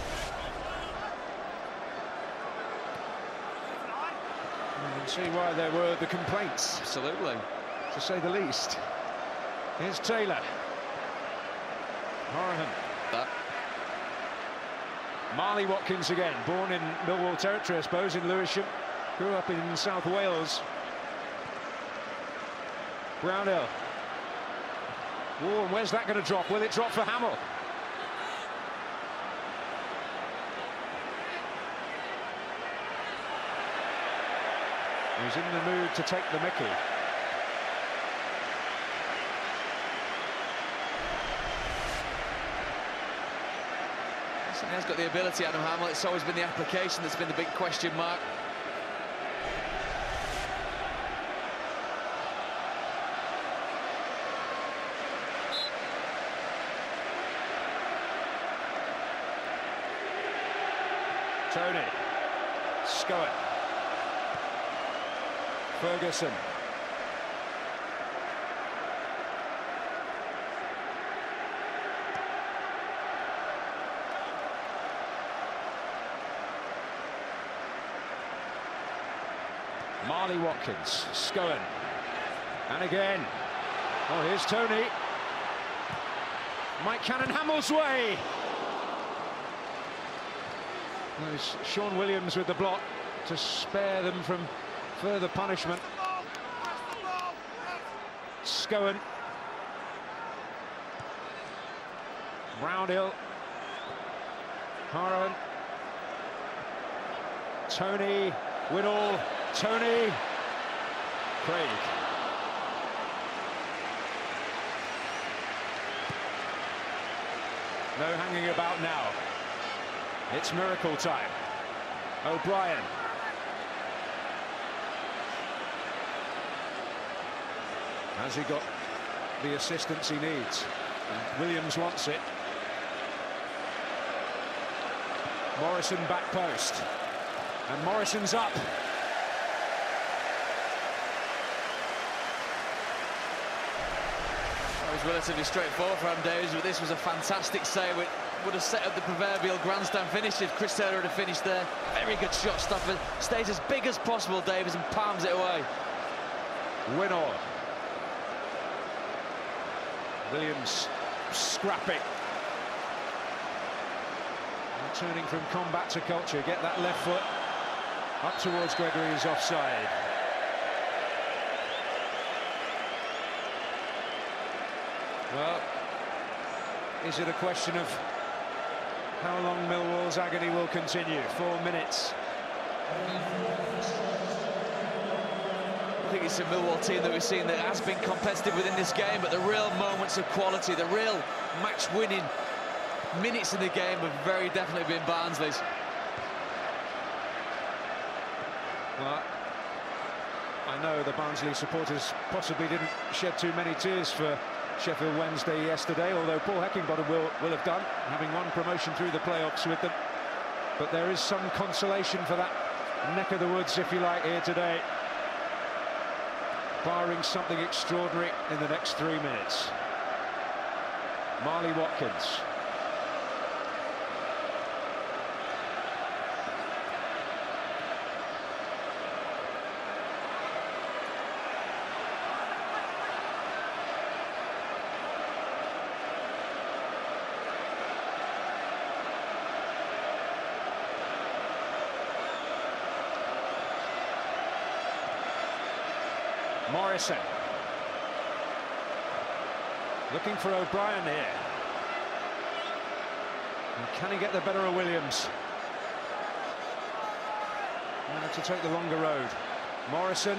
Speaker 1: You can see why there were the complaints.
Speaker 2: Absolutely.
Speaker 1: To say the least. Here's Taylor. Horan. Marley Watkins again, born in Millwall territory, I suppose, in Lewisham. Grew up in South Wales. Brownhill. Oh, and where's that going to drop? Will it drop for Hamill? He's in the mood to take the mickey.
Speaker 2: He has got the ability, Adam Hamill. It's always been the application that's been the big question mark.
Speaker 1: Tony. Scowen. Ferguson. Marley Watkins, Scowen, and again. Oh, here's Tony. Mike Cannon Hamill's way. There's Sean Williams with the block to spare them from further punishment. Scowen. Brownhill. Horan. Tony. Winnall. Tony. Craig. No hanging about now. It's miracle time. O'Brien. Has he got the assistance he needs? And Williams wants it. Morrison back post. And Morrison's up.
Speaker 2: It was relatively straightforward for Adam Davies, but this was a fantastic save. It would have set up the proverbial grandstand finish if Chris Taylor had finished there. Very good shot stopper. Stays as big as possible, Davies, and palms it away.
Speaker 1: Winnall. Williams scrapping. Turning from combat to culture. Get that left foot up towards Gregory, who's offside. Well, is it a question of how long Millwall's agony will continue? 4 minutes.
Speaker 2: I think it's a Millwall team that we've seen that has been competitive within this game, but the real moments of quality, the real match-winning minutes in the game have very definitely been Barnsley's.
Speaker 1: Well, I know the Barnsley supporters possibly didn't shed too many tears for Sheffield Wednesday yesterday, although Paul Heckingbottom will have done, having won promotion through the playoffs with them. But there is some consolation for that neck of the woods, if you like, here today, barring something extraordinary in the next 3 minutes. Marley Watkins. Morrison. Looking for O'Brien here. And can he get the better of Williams? Now to take the longer road. Morrison.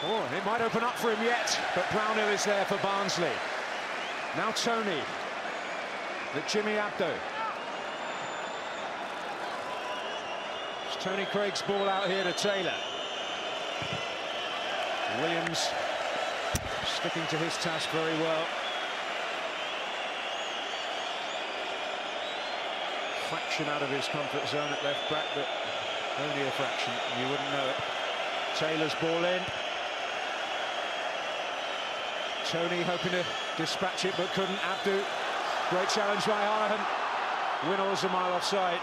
Speaker 1: Oh, it might open up for him yet, but Brownhill is there for Barnsley. Now Tony. The Jimmy Abdo. It's Tony Craig's ball out here to Taylor. Williams sticking to his task very well. Fraction out of his comfort zone at left back, but only a fraction, you wouldn't know it. Taylor's ball in. Tony hoping to dispatch it, but couldn't. Abdu, great challenge by Hanahan. Winnall's a mile offside.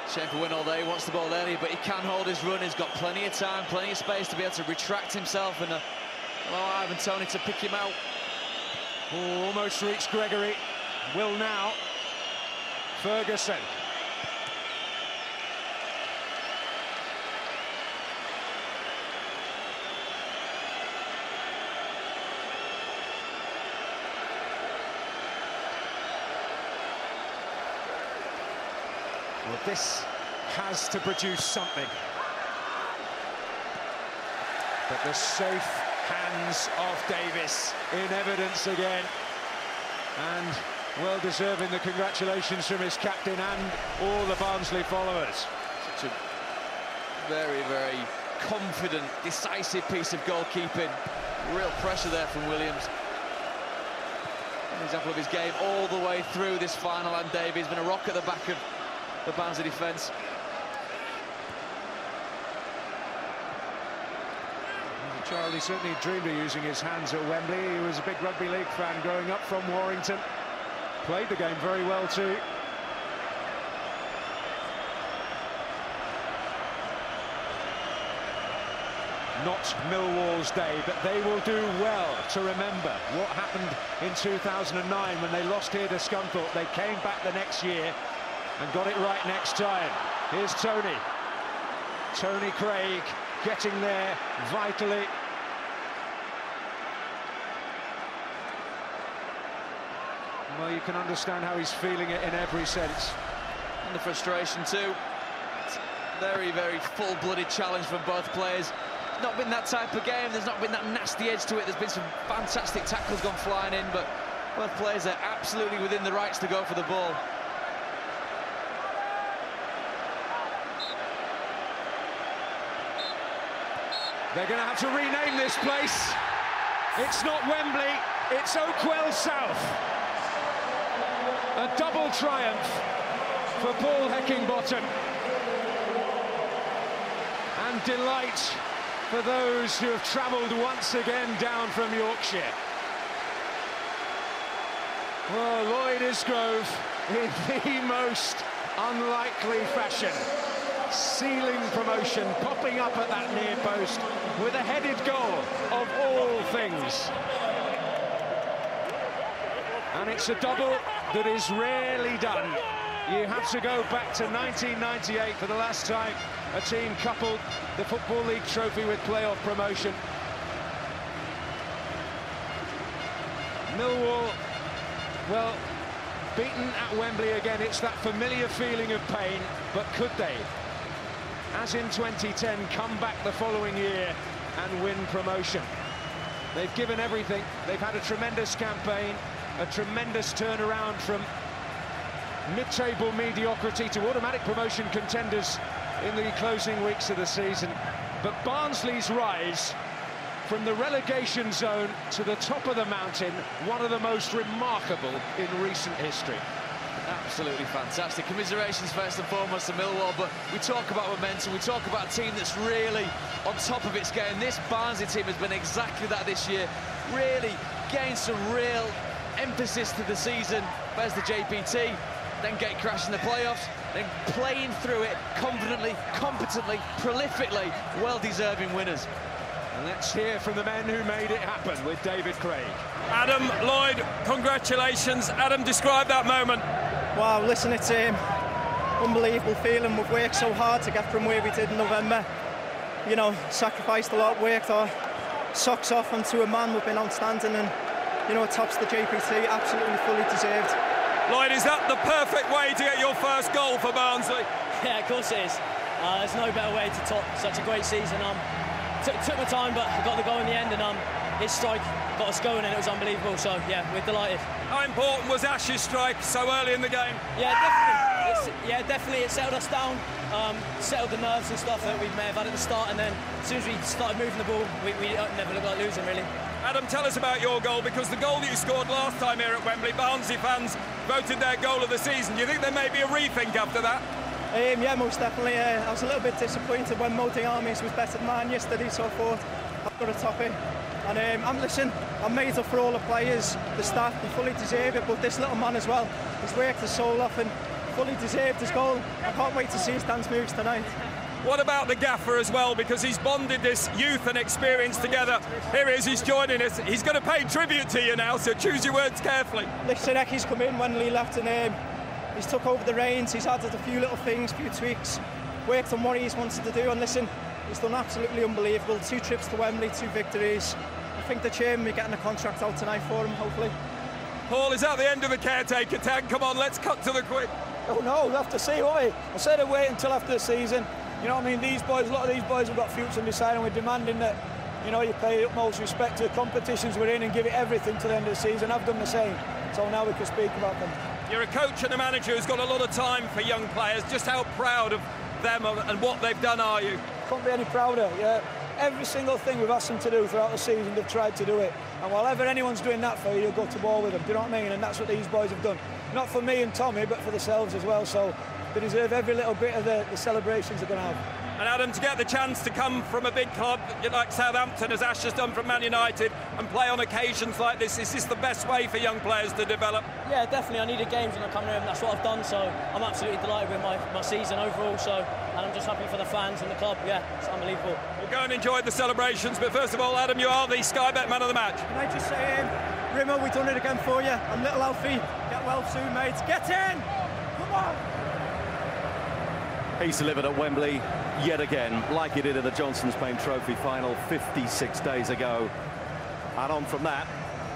Speaker 2: Shame for Winnall there, he wants the ball early, but he can hold his run. He's got plenty of time, plenty of space to be able to retract himself and allow Ivan Toney to pick him out.
Speaker 1: Oh, almost reached Gregory. Will now. Ferguson. Well, this has to produce something. But the safe hands of Davis in evidence again. And well deserving the congratulations from his captain and all the Barnsley followers.
Speaker 2: Such a very, very confident, decisive piece of goalkeeping. Real pressure there from Williams. An example of his game all the way through this final, and Davies been a rock at the back of the Barnsley defence.
Speaker 1: As a child, he certainly dreamed of using his hands at Wembley. He was a big rugby league fan growing up from Warrington. Played the game very well too. Not Millwall's day, but they will do well to remember what happened in 2009 when they lost here to Scunthorpe. They came back the next year and got it right next time. Here's Tony. Tony Craig getting there vitally. Well, you can understand how he's feeling it in every sense.
Speaker 2: And the frustration too. It's very, very full-blooded challenge from both players. It's not been that type of game. There's not been that nasty edge to it. There's been some fantastic tackles gone flying in, but both players are absolutely within the rights to go for the ball.
Speaker 1: They're going to have to rename this place. It's not Wembley, it's Oakwell South. A double triumph for Paul Heckingbottom. And delight for those who have travelled once again down from Yorkshire. Well, Lloyd Isgrove in the most unlikely fashion, sealing promotion, popping up at that near post with a headed goal of all things. And it's a double that is rarely done. You have to go back to 1998 for the last time a team coupled the Football League trophy with playoff promotion. Millwall, well, beaten at Wembley again. It's that familiar feeling of pain, but could they, as in 2010, come back the following year and win promotion? They've given everything. They've had a tremendous campaign, a tremendous turnaround from mid-table mediocrity to automatic promotion contenders in the closing weeks of the season. But Barnsley's rise from the relegation zone to the top of the mountain, one of the most remarkable in recent history.
Speaker 2: Absolutely fantastic. Commiserations first and foremost to Millwall, but we talk about momentum, we talk about a team that's really on top of its game. This Barnsley team has been exactly that this year, really gained some real emphasis to the season. There's the JPT, then get crashed in the playoffs, then playing through it confidently, competently, prolifically, well-deserving winners.
Speaker 1: And let's hear from the men who made it happen with David Craig.
Speaker 4: Adam, Lloyd, congratulations. Adam, describe that moment.
Speaker 5: Wow, listen, it's unbelievable feeling. We've worked so hard to get from where we did in November. You know, sacrificed a lot, worked our socks off, and to a man we've been outstanding, and, you know, it tops the JPT, absolutely fully deserved.
Speaker 4: Lloyd, is that the perfect way to get your first goal for Barnsley?
Speaker 6: Yeah, of course it is. There's no better way to top such a great season. Took my time, but I got the goal in the end, and his strike got us going, and it was unbelievable. So yeah, we're delighted.
Speaker 4: How important was Ash's strike so early in the game?
Speaker 6: Yeah, definitely. It settled us down, settled the nerves and stuff that we may have had at the start, and then as soon as we started moving the ball, we never looked like losing, really.
Speaker 4: Adam, tell us about your goal, because the goal that you scored last time here at Wembley, Barnsley fans voted their goal of the season. Do you think there may be a rethink after that?
Speaker 5: Yeah, most definitely. I was a little bit disappointed when Modi Armies was better than mine yesterday, so I thought I've got to top it. And I'm made up for all the players, the staff, they fully deserve it, but this little man as well, he's worked his soul off and fully deserved his goal. I can't wait to see his dance moves tonight.
Speaker 4: What about the gaffer as well, because he's bonded this youth and experience together. Here he is, he's joining us. He's going to pay tribute to you now, so choose your words carefully.
Speaker 5: Listen, Ecky's come in when Lee left, and he's took over the reins. He's added a few little things, a few tweaks, worked on what he's wanted to do, and listen, he's done absolutely unbelievable. 2 trips to Wembley, 2 victories. I think the chairman will be getting a contract out tonight for him, hopefully.
Speaker 4: Paul, is that the end of the caretaker tag? Come on, let's cut to the quick.
Speaker 7: Oh no, we'll have to see, won't we? I said I'd wait until after the season. You know what I mean? These boys, a lot of these boys have got future beside, and we're demanding that, you know, you pay utmost respect to the competitions we're in and give it everything to the end of the season. I've done the same, so now we can speak about them.
Speaker 4: You're a coach and a manager who's got a lot of time for young players. Just how proud of them and what they've done are you?
Speaker 7: Can't be any prouder. Yeah, every single thing we've asked them to do throughout the season, they've tried to do it. And while anyone's doing that for you, you'll go to war with them. Do you know what I mean? And that's what these boys have done. Not for me and Tommy, but for themselves as well. So they deserve every little bit of the celebrations they're going to have.
Speaker 4: And Adam, to get the chance to come from a big club like Southampton, as Ash has done from Man United, and play on occasions like this, is this the best way for young players to develop?
Speaker 6: Yeah, definitely. I needed games when I come here, and that's what I've done. So I'm absolutely delighted with my season overall. So, and I'm just happy for the fans and the club. Yeah, it's unbelievable.
Speaker 4: We'll go and enjoy the celebrations. But first of all, Adam, you are the Sky Bet man of the match.
Speaker 5: Can I just say, Rimmer, we've done it again for you. I'm little Alfie. Get well soon, mate. Get in! Come on!
Speaker 8: He's delivered at Wembley yet again, like he did in the Johnstone's Paint Trophy final 56 days ago. And on from that,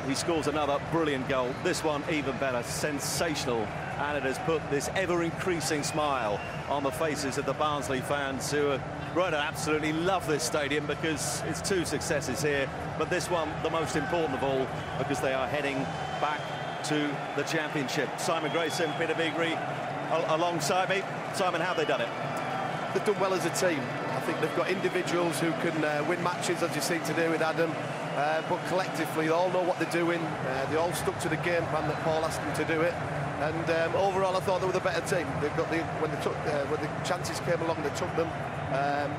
Speaker 8: he scores another brilliant goal. This one even better, sensational. And it has put this ever-increasing smile on the faces of the Barnsley fans, who are going to absolutely love this stadium, because it's 2 successes here. But this one, the most important of all, because they are heading back to the Championship. Simon Grayson, Peter Beagrie alongside me. Simon, how have they done it?
Speaker 9: They've done well as a team. I think they've got individuals who can win matches, as you seem to do with Adam, but collectively they all know what they're doing. They all stuck to the game plan that Paul asked them to do it. And overall, I thought they were the better team. They've got when the chances came along, they took them.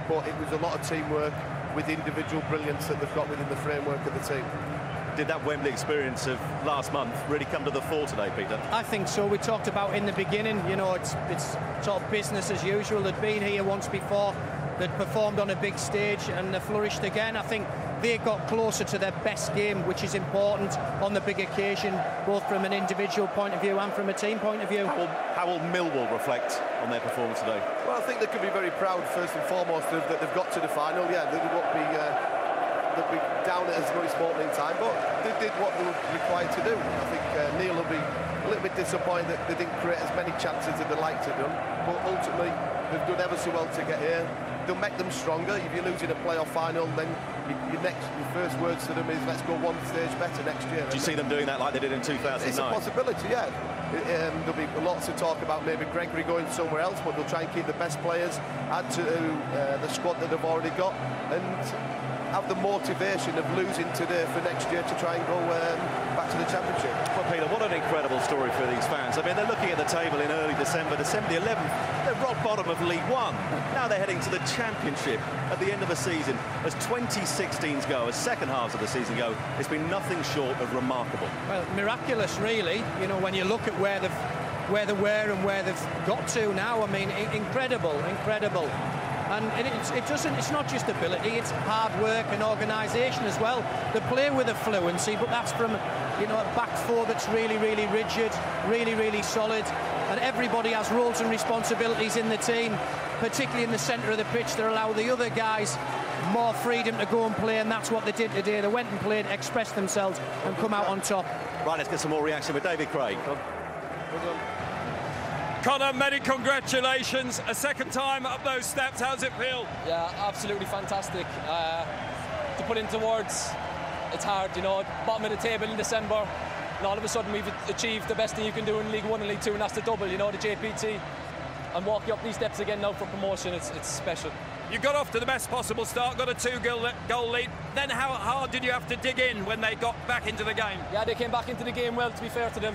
Speaker 9: But it was a lot of teamwork with the individual brilliance that they've got within the framework of the team.
Speaker 8: Did that Wembley experience of last month really come to the fore today, Peter?
Speaker 5: I think so. We talked about in the beginning, you know, it's sort of business as usual. They'd been here once before, they'd performed on a big stage and they flourished again. I think they got closer to their best game, which is important on the big occasion, both from an individual point of view and from a team point of view.
Speaker 8: How will Millwall reflect on their performance today?
Speaker 9: Well, I think they can be very proud, first and foremost, that they've got to the final. Yeah, they won't be... they'll be down at as much moment in time, but they did what they were required to do. I think Neil will be a little bit disappointed that they didn't create as many chances as they'd like to have done, but ultimately they've done ever so well to get here. They'll make them stronger. If you're losing a playoff final, then your first words to them is, let's go one stage better next year.
Speaker 8: Do you see them doing that like they did in 2009?
Speaker 9: It's a possibility, yeah. There'll be lots of talk about maybe Gregory going somewhere else, but they'll try and keep the best players, add to the squad that they've already got, and have the motivation of losing today for next year to try and go back to the Championship.
Speaker 8: Well, Peter, what an incredible story for these fans. I mean, they're looking at the table in early December the 11th. They're rock bottom of League One. Now they're heading to the Championship at the end of the season. As 2016s go, as second halves of the season go, it's been nothing short of remarkable.
Speaker 5: Well, miraculous, really. You know, when you look at where they were and where they've got to now, I mean, incredible. And it's not just ability, it's hard work and organisation as well. They play with a fluency, but that's from, you know, a back four that's really, really rigid, really, really solid. And everybody has roles and responsibilities in the team, particularly in the centre of the pitch, that allow the other guys more freedom to go and play, and that's what they did today. They went and played, expressed themselves, and come out on top.
Speaker 8: Right, let's get some more reaction with David Craig.
Speaker 4: Connor, many congratulations. A second time up those steps, how's it feel?
Speaker 6: Yeah, absolutely fantastic. To put into words, it's hard, you know, bottom of the table in December, and all of a sudden we've achieved the best thing you can do in League One and League Two, and that's the double, you know, the JPT. And walking up these steps again now for promotion, it's special.
Speaker 4: You got off to the best possible start, got a 2-goal lead. Then how hard did you have to dig in when they got back into the game?
Speaker 6: Yeah, they came back into the game well, to be fair to them.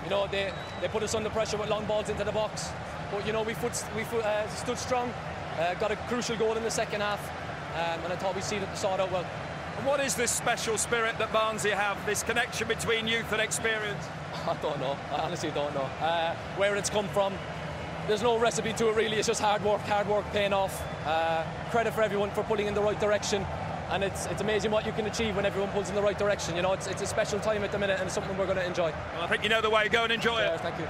Speaker 6: You know, they put us under pressure with long balls into the box. But, you know, we stood strong, got a crucial goal in the second half, and I thought we saw it out well.
Speaker 4: And what is this special spirit that Barnsley have, this connection between youth and experience?
Speaker 6: I don't know. I honestly don't know. Where it's come from, there's no recipe to it really. It's just hard work paying off. Credit for everyone for pulling in the right direction, and it's amazing what you can achieve when everyone pulls in the right direction. You know, it's a special time at the minute, and it's something we're going to enjoy.
Speaker 4: Well, I think you know the way. Go and enjoy it.
Speaker 6: Thank you.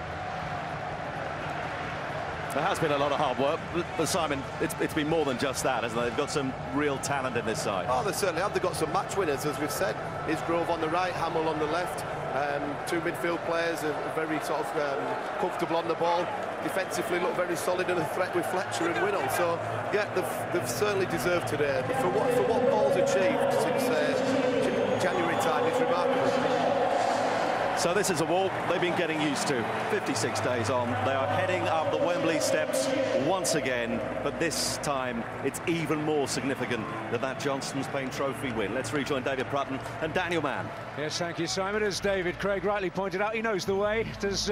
Speaker 8: There has been a lot of hard work, but Simon, it's been more than just that, hasn't it? They've got some real talent in this side.
Speaker 9: Oh, they certainly have. They've got some match winners, as we've said. Isgrove on the right, Hamill on the left. Two midfield players are very sort of comfortable on the ball. Defensively look very solid and a threat with Fletcher and Winnell. So, yeah, they've certainly deserved today. But for what Paul's achieved since January time is remarkable.
Speaker 8: So this is a walk they've been getting used to. 56 days on, they are heading up the Wembley steps once again, but this time it's even more significant than that Johnstone's Paint Trophy win. Let's rejoin David Prutton and Daniel Mann.
Speaker 1: Yes, thank you, Simon. As David Craig rightly pointed out, he knows the way. Does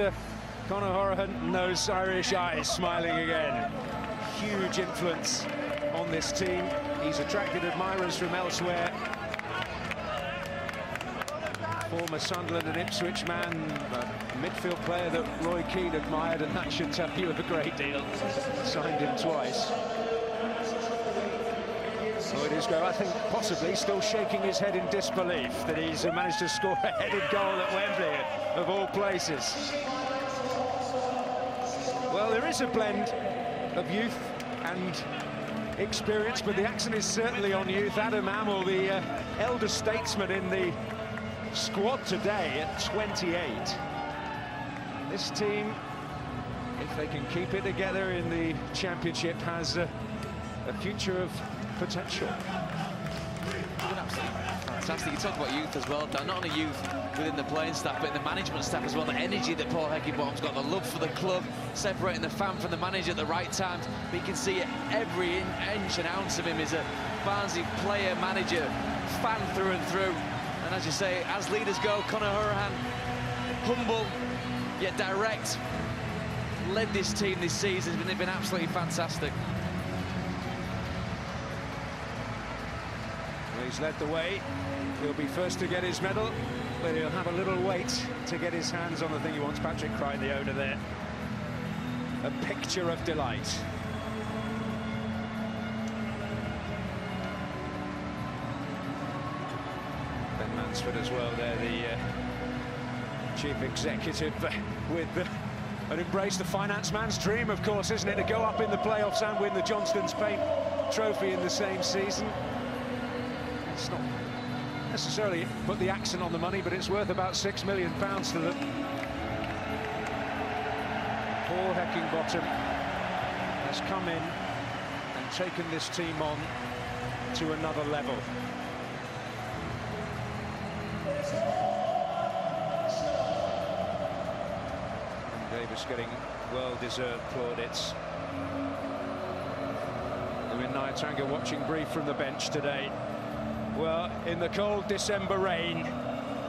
Speaker 1: Conor Horahan knows Irish eyes smiling again. Huge influence on this team. He's attracted admirers from elsewhere. Former Sunderland and Ipswich man, a midfield player that Roy Keane admired, and that should tell you a great deal. Signed him twice. So it is go, I think, possibly still shaking his head in disbelief that he's managed to score a headed goal at Wembley, of all places. Well, there is a blend of youth and experience, but the accent is certainly on youth. Adam Hamill, the elder statesman in the squad today at 28. This team, if they can keep it together in the Championship, has a future of potential.
Speaker 2: An absolutely fantastic. You talk about youth as well, Dan. Not only youth within the playing staff, but in the management staff as well. The energy that Paul Heckingbottom's got, the love for the club, separating the fan from the manager at the right times. But you can see every inch and ounce of him is a Barnsley player, manager, fan through and through. And as you say, as leaders go, Conor Hourihane, humble yet direct, led this team this season. They've been absolutely fantastic.
Speaker 1: Well, he's led the way. He'll be first to get his medal, but he'll have a little wait to get his hands on the thing he wants. Patrick Crichton, the owner there. A picture of delight. Ben Mansford as well there, the chief executive with and embrace the finance man's dream, of course, isn't it, to go up in the playoffs and win the Johnstone's Paint Trophy in the same season. It's not necessarily put the accent on the money, but it's worth about £6 million to them. Paul Heckingbottom has come in and taken this team on to another level. Davis getting well-deserved plaudits. Lewin Nyatanga watching brief from the bench today. Well, in the cold December rain,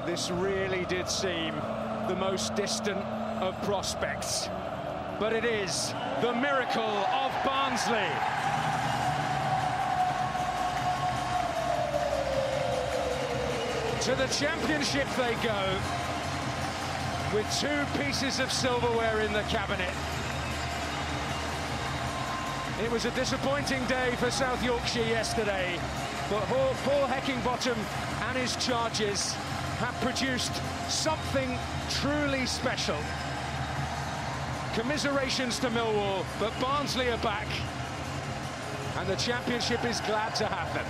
Speaker 1: this really did seem the most distant of prospects. But it is the miracle of Barnsley. To the championship they go, with 2 pieces of silverware in the cabinet. It was a disappointing day for South Yorkshire yesterday, but Paul Heckingbottom and his charges have produced something truly special. Commiserations to Millwall, but Barnsley are back, and the championship is glad to have them.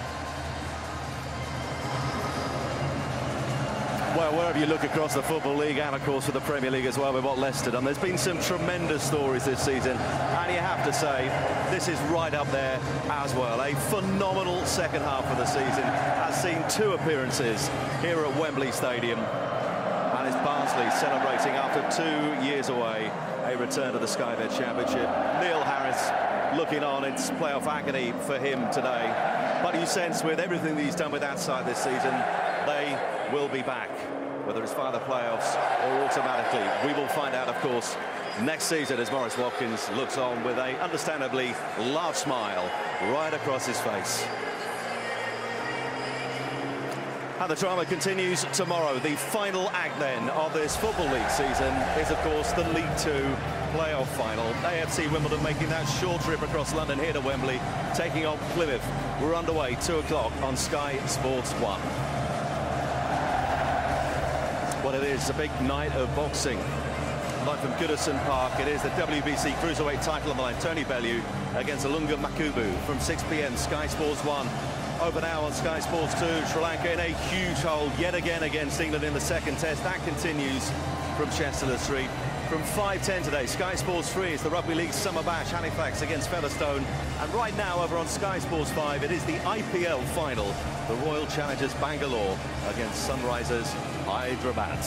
Speaker 8: Well, wherever you look across the Football League and, of course, for the Premier League as well with what Leicester done, there's been some tremendous stories this season, and you have to say this is right up there as well. A phenomenal second half of the season has seen 2 appearances here at Wembley Stadium, and it's Barnsley celebrating after 2 years away a return to the Sky Bet Championship. Neil Harris looking on, it's playoff agony for him today, but you sense with everything that he's done with that side this season, they will be back, whether it's via the playoffs or automatically. We will find out, of course, next season as Maurice Watkins looks on with a understandably large smile right across his face. And the drama continues tomorrow. The final act then of this Football League season is, of course, the League Two playoff final. AFC Wimbledon making that short trip across London here to Wembley, taking on Plymouth. We're underway 2 o'clock on Sky Sports 1. Well, it is a big night of boxing. Live from Goodison Park, it is the WBC Cruiserweight title on the line. Tony Bellew against Alunga Makubu from 6 p.m. Sky Sports 1. Over now on Sky Sports 2. Sri Lanka in a huge hole yet again against England in the second test. That continues from Chester Street. From 5:10 today, Sky Sports 3 is the Rugby League Summer Bash, Halifax against Featherstone. And right now over on Sky Sports 5, it is the IPL final, the Royal Challengers Bangalore against Sunrisers Hyderabad.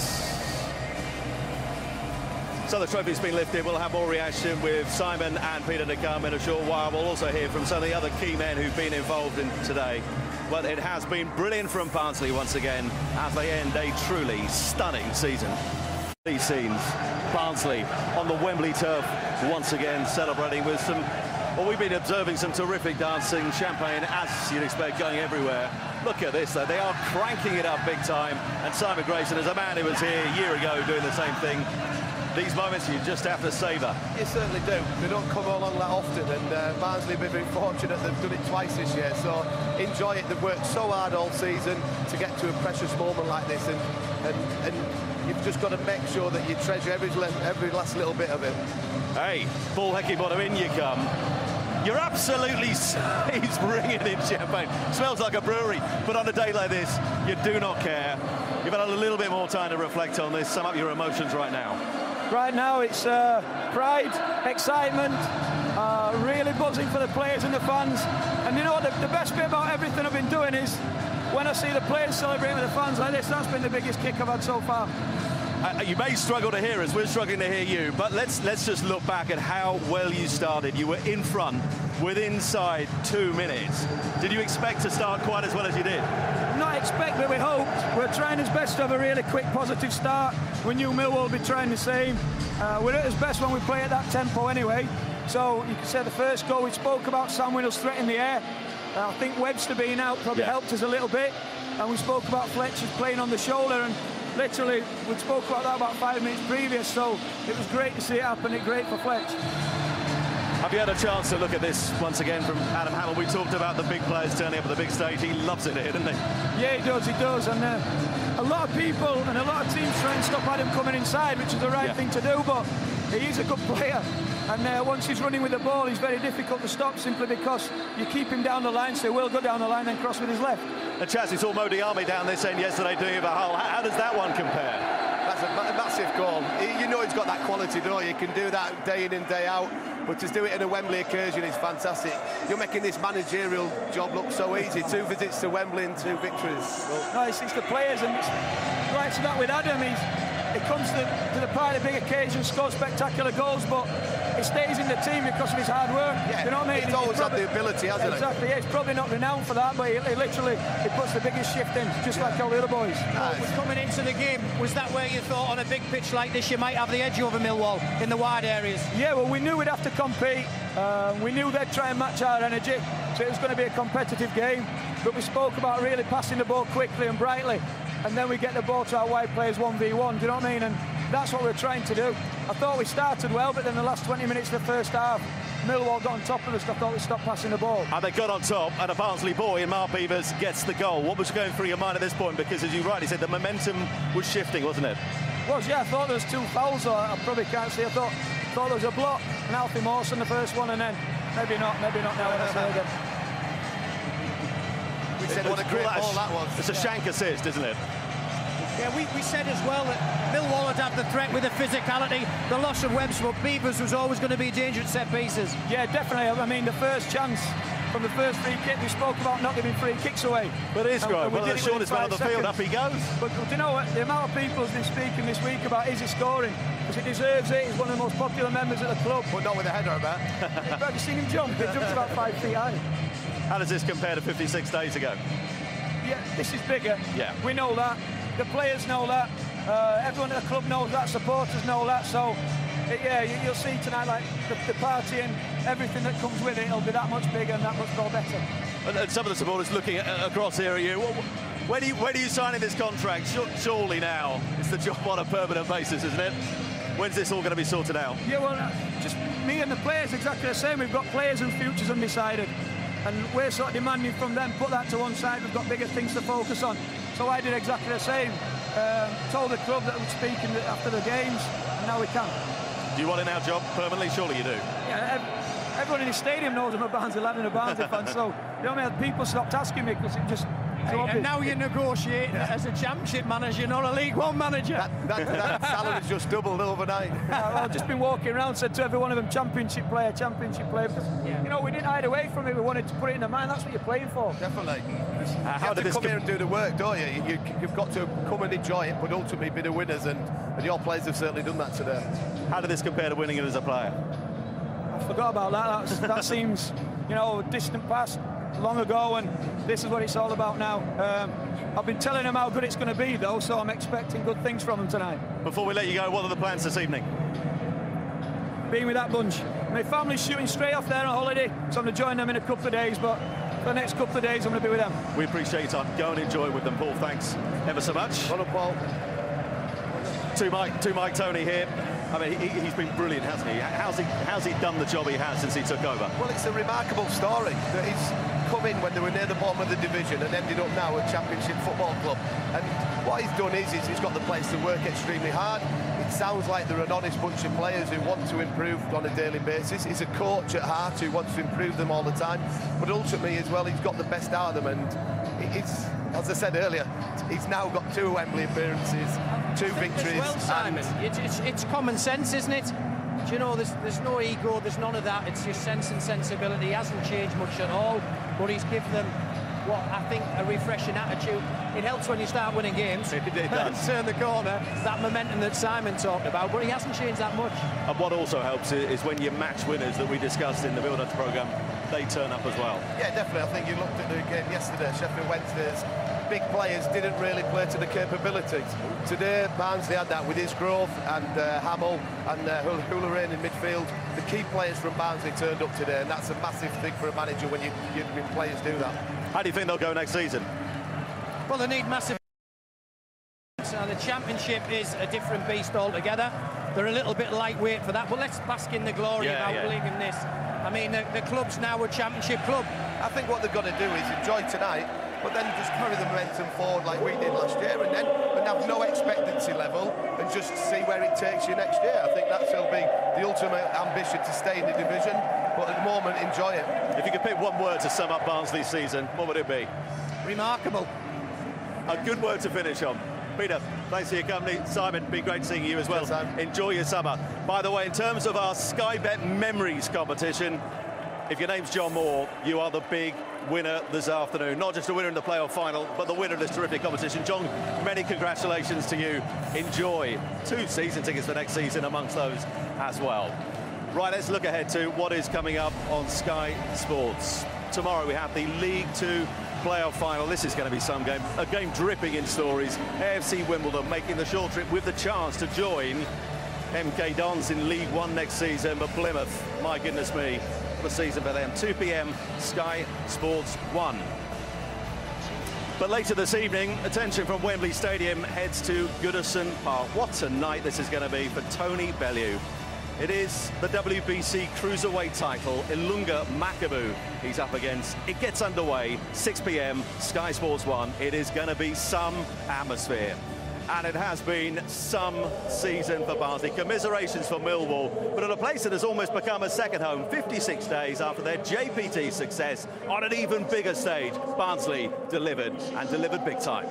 Speaker 8: So the trophy's been lifted. We'll have more reaction with Simon and Peter to come in a short while. We'll also hear from some of the other key men who've been involved in today. But it has been brilliant from Barnsley once again as they end a truly stunning season. These scenes, Barnsley on the Wembley turf once again celebrating with some, well, we've been observing some terrific dancing, champagne, as you'd expect, going everywhere. Look at this, though. They are cranking it up big time. And Simon Grayson is a man who was here a year ago doing the same thing. These moments you just have to savour.
Speaker 9: You certainly do. They don't come along that often, and Barnsley have been fortunate they've done it twice this year. So enjoy it. They've worked so hard all season to get to a precious moment like this, and you've just got to make sure that you treasure every last little bit of it.
Speaker 8: Hey, Paul Heckingbottom, in you come. You're absolutely, he's bringing in champagne. Smells like a brewery, but on a day like this, you do not care. You've had a little bit more time to reflect on this. Sum up your emotions right now.
Speaker 7: Right now, it's pride, excitement, really buzzing for the players and the fans. And you know what, the best bit about everything I've been doing is when I see the players celebrating with the fans like this, that's been the biggest kick I've had so far.
Speaker 8: You may struggle to hear us, we're struggling to hear you, but let's just look back at how well you started. You were in front with inside 2 minutes. Did you expect to start quite as well as you did?
Speaker 7: Not expect, but we hoped. We're trying as best to have a really quick, positive start. We knew Millwall would be trying the same. We're at its best when we play at that tempo anyway. So you can say the first goal, we spoke about Sam Winnell's threat in the air. I think Webster being out probably helped us a little bit. And we spoke about Fletcher's playing on the shoulder, and literally we spoke about that about 5 minutes previous, so it was great to see it happen. It's great for Fletch.
Speaker 8: Have you had a chance to look at this once again from Adam Hamill? We talked about the big players turning up at the big stage. He loves it here, doesn't he?
Speaker 7: Yeah, he does. And a lot of people and a lot of teams try and stop Adam coming inside, which is the right thing to do, but he is a good player. And once he's running with the ball, he's very difficult to stop simply because you keep him down the line, so he will go down the line and cross with his left.
Speaker 8: And Chaz, we saw Mo Diarmi down this end yesterday doing it for Hull. How does that one compare?
Speaker 9: That's a massive goal. You know he's got that quality, don't you? You can do that day in and day out, but to do it in a Wembley occasion is fantastic. You're making this managerial job look so easy. 2 visits to Wembley and 2 victories. Well,
Speaker 7: no, it's the players, and it's right to that with Adam. He comes to the part of the big occasion, scores spectacular goals, but he stays in the team because of his hard work.
Speaker 9: Yeah,
Speaker 7: you know what I mean?
Speaker 9: He's always had the ability, hasn't he?
Speaker 7: Exactly, yeah. He's probably not renowned for that, but he literally puts the biggest shift in, just like all the other boys.
Speaker 10: Coming into the game, was that where you thought on a big pitch like this you might have the edge over Millwall in the wide areas?
Speaker 7: Yeah, well, we knew we'd have to compete. We knew they'd try and match our energy, so it was going to be a competitive game. But we spoke about really passing the ball quickly and brightly, and then we get the ball to our wide players 1v1, do you know what I mean? And that's what we're trying to do. I thought we started well, but then the last 20 minutes of the first half, Millwall got on top of us. I thought we stopped passing the ball.
Speaker 8: And they got on top, and a Barnsley boy in Mark Beavers gets the goal. What was going through your mind at this point? Because, as you rightly said, the momentum was shifting, wasn't it?
Speaker 7: Was, yeah. I thought there was 2 fouls. I probably can't see. I thought there was a block, and Alfie Mawson the first one, and then maybe not now when I say again.
Speaker 9: We said what a great ball that was.
Speaker 8: It's a shank assist, isn't it?
Speaker 10: Yeah, we said as well that Millwall had the threat with the physicality. The loss of Webster, but Beavers was always going to be a danger at set pieces.
Speaker 7: Yeah, definitely. I mean, the first chance from the first free kick, we spoke about not giving free kicks away.
Speaker 8: But it is great. Well, the shortest man on the field, up he goes.
Speaker 7: But do you know what? The amount of people has been speaking this week about is he scoring? Because he deserves it. He's one of the most popular members of the club.
Speaker 9: But not with a header about.
Speaker 7: Have you seen him jump? He jumps about 5 feet high.
Speaker 8: How does this compare to 56 days ago?
Speaker 7: Yeah, this is bigger.
Speaker 8: Yeah.
Speaker 7: We know that. The players know that. Everyone at the club knows that. Supporters know that. So, yeah, you'll see tonight, like the party and everything that comes with it. It'll be that much bigger and that much more better.
Speaker 8: And some of the supporters looking across here at you. When are you signing this contract? Surely now it's the job on a permanent basis, isn't it? When's this all going to be sorted out?
Speaker 7: Yeah, well, just me and the players exactly the same. We've got players and futures undecided, and we're sort of demanding from them, put that to one side. We've got bigger things to focus on. So I did exactly the same. Told the club that we'd speak after the games, and now we can.
Speaker 8: Do you want in our job permanently? Surely you do.
Speaker 7: Yeah, everyone in the stadium knows I'm a Barnsley lad and a Barnsley fan, so you know what I mean? People stopped asking me because it just...
Speaker 10: And now you're negotiating as a championship manager, not a League One manager.
Speaker 9: That salary's just doubled overnight.
Speaker 7: I've just been walking around, said to every one of them, championship player, because, you know, we didn't hide away from it. We wanted to put it in the mind. That's what you're playing for.
Speaker 9: Definitely. You have to come here and do the work, don't you? You've got to come and enjoy it, but ultimately be the winners, and your players have certainly done that today.
Speaker 8: How did this compare to winning it as a player?
Speaker 7: I forgot about that. That seems, you know, distant past, long ago, and this is what it's all about now. I've been telling them how good it's going to be, though, so I'm expecting good things from them tonight.
Speaker 8: Before we let you go, what are the plans this evening?
Speaker 7: Being with that bunch. My family's shooting straight off there on holiday, so I'm going to join them in a couple of days, but for the next couple of days I'm going to be with them.
Speaker 8: We appreciate your time. Go and enjoy with them, Paul. Thanks ever so much.
Speaker 9: Well done, Paul.
Speaker 8: To Mike Tony here. I mean, he's been brilliant, hasn't he? How's he done the job he has since he took over?
Speaker 9: Well, it's a remarkable story that he's come in when they were near the bottom of the division and ended up now at Championship Football Club. And what he's done is he's got the players to work extremely hard. It sounds like they're an honest bunch of players who want to improve on a daily basis. He's a coach at heart who wants to improve them all the time. But ultimately, as well, he's got the best out of them. And it's, as I said earlier, he's now got 2 Wembley appearances, 2 victories.
Speaker 10: Well, Simon, it's common sense, isn't it? Do you know, there's no ego, there's none of that. It's just sense and sensibility. He hasn't changed much at all, but he's given them what I think a refreshing attitude. It helps when you start winning games.
Speaker 8: It does.
Speaker 10: Turn the corner, that momentum that Simon talked about, but he hasn't changed that much.
Speaker 8: And what also helps is when your match winners that we discussed in the build-up programme, they turn up as well.
Speaker 9: Yeah, definitely. I think you looked at the game yesterday, Sheffield Wednesday's big players didn't really play to the capabilities. Today, Barnsley had that with his growth and Hamill and Hularan in midfield. The key players from Barnsley turned up today, and that's a massive thing for a manager when your players do that.
Speaker 8: How do you think they'll go next season?
Speaker 10: Well, they need massive. So the Championship is a different beast altogether. They're a little bit lightweight for that, but let's bask in the glory of our league in this. I mean, the club's now a Championship club.
Speaker 9: I think what they've got to do is enjoy tonight, but then just carry the momentum forward like we did last year, and have no expectancy level, and just see where it takes you next year. I think that will be the ultimate ambition, to stay in the division, but at the moment, enjoy it.
Speaker 8: If you could pick one word to sum up Barnsley's season, what would it be?
Speaker 10: Remarkable.
Speaker 8: A good word to finish on. Peter, thanks for your company. Simon, been great seeing you as well. Enjoy your summer. By the way, in terms of our Sky Bet Memories competition, if your name's John Moore, you are the big winner this afternoon. Not just a winner in the playoff final, but the winner of this terrific competition. John, many congratulations to you. Enjoy 2 season tickets for next season amongst those as well. Right, let's look ahead to what is coming up on Sky Sports. Tomorrow we have the League 2 playoff final. This is going to be some game, a game dripping in stories. AFC Wimbledon making the short trip with the chance to join MK Dons in League 1 next season, but Plymouth, my goodness me, the season for them. 2 p.m. Sky Sports 1. But later this evening, attention from Wembley Stadium heads to Goodison Park. What a night this is going to be for Tony Bellew. It is the WBC Cruiserweight title, Ilunga Makabu he's up against. It gets underway, 6 p.m, Sky Sports 1. It is going to be some atmosphere. And it has been some season for Barnsley. Commiserations for Millwall, but at a place that has almost become a second home, 56 days after their JPT success on an even bigger stage, Barnsley delivered, and delivered big time.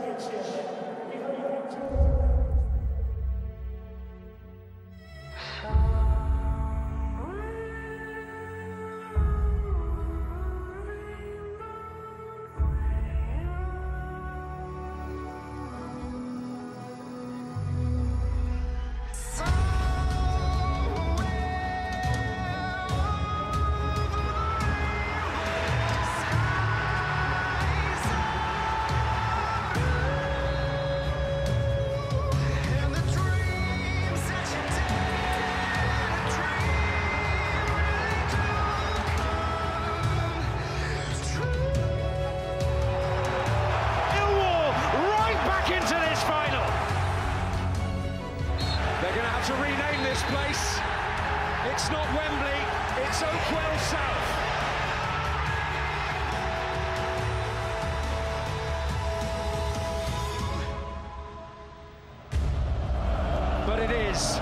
Speaker 1: To rename this place, it's not Wembley, it's Oakwell South. But it is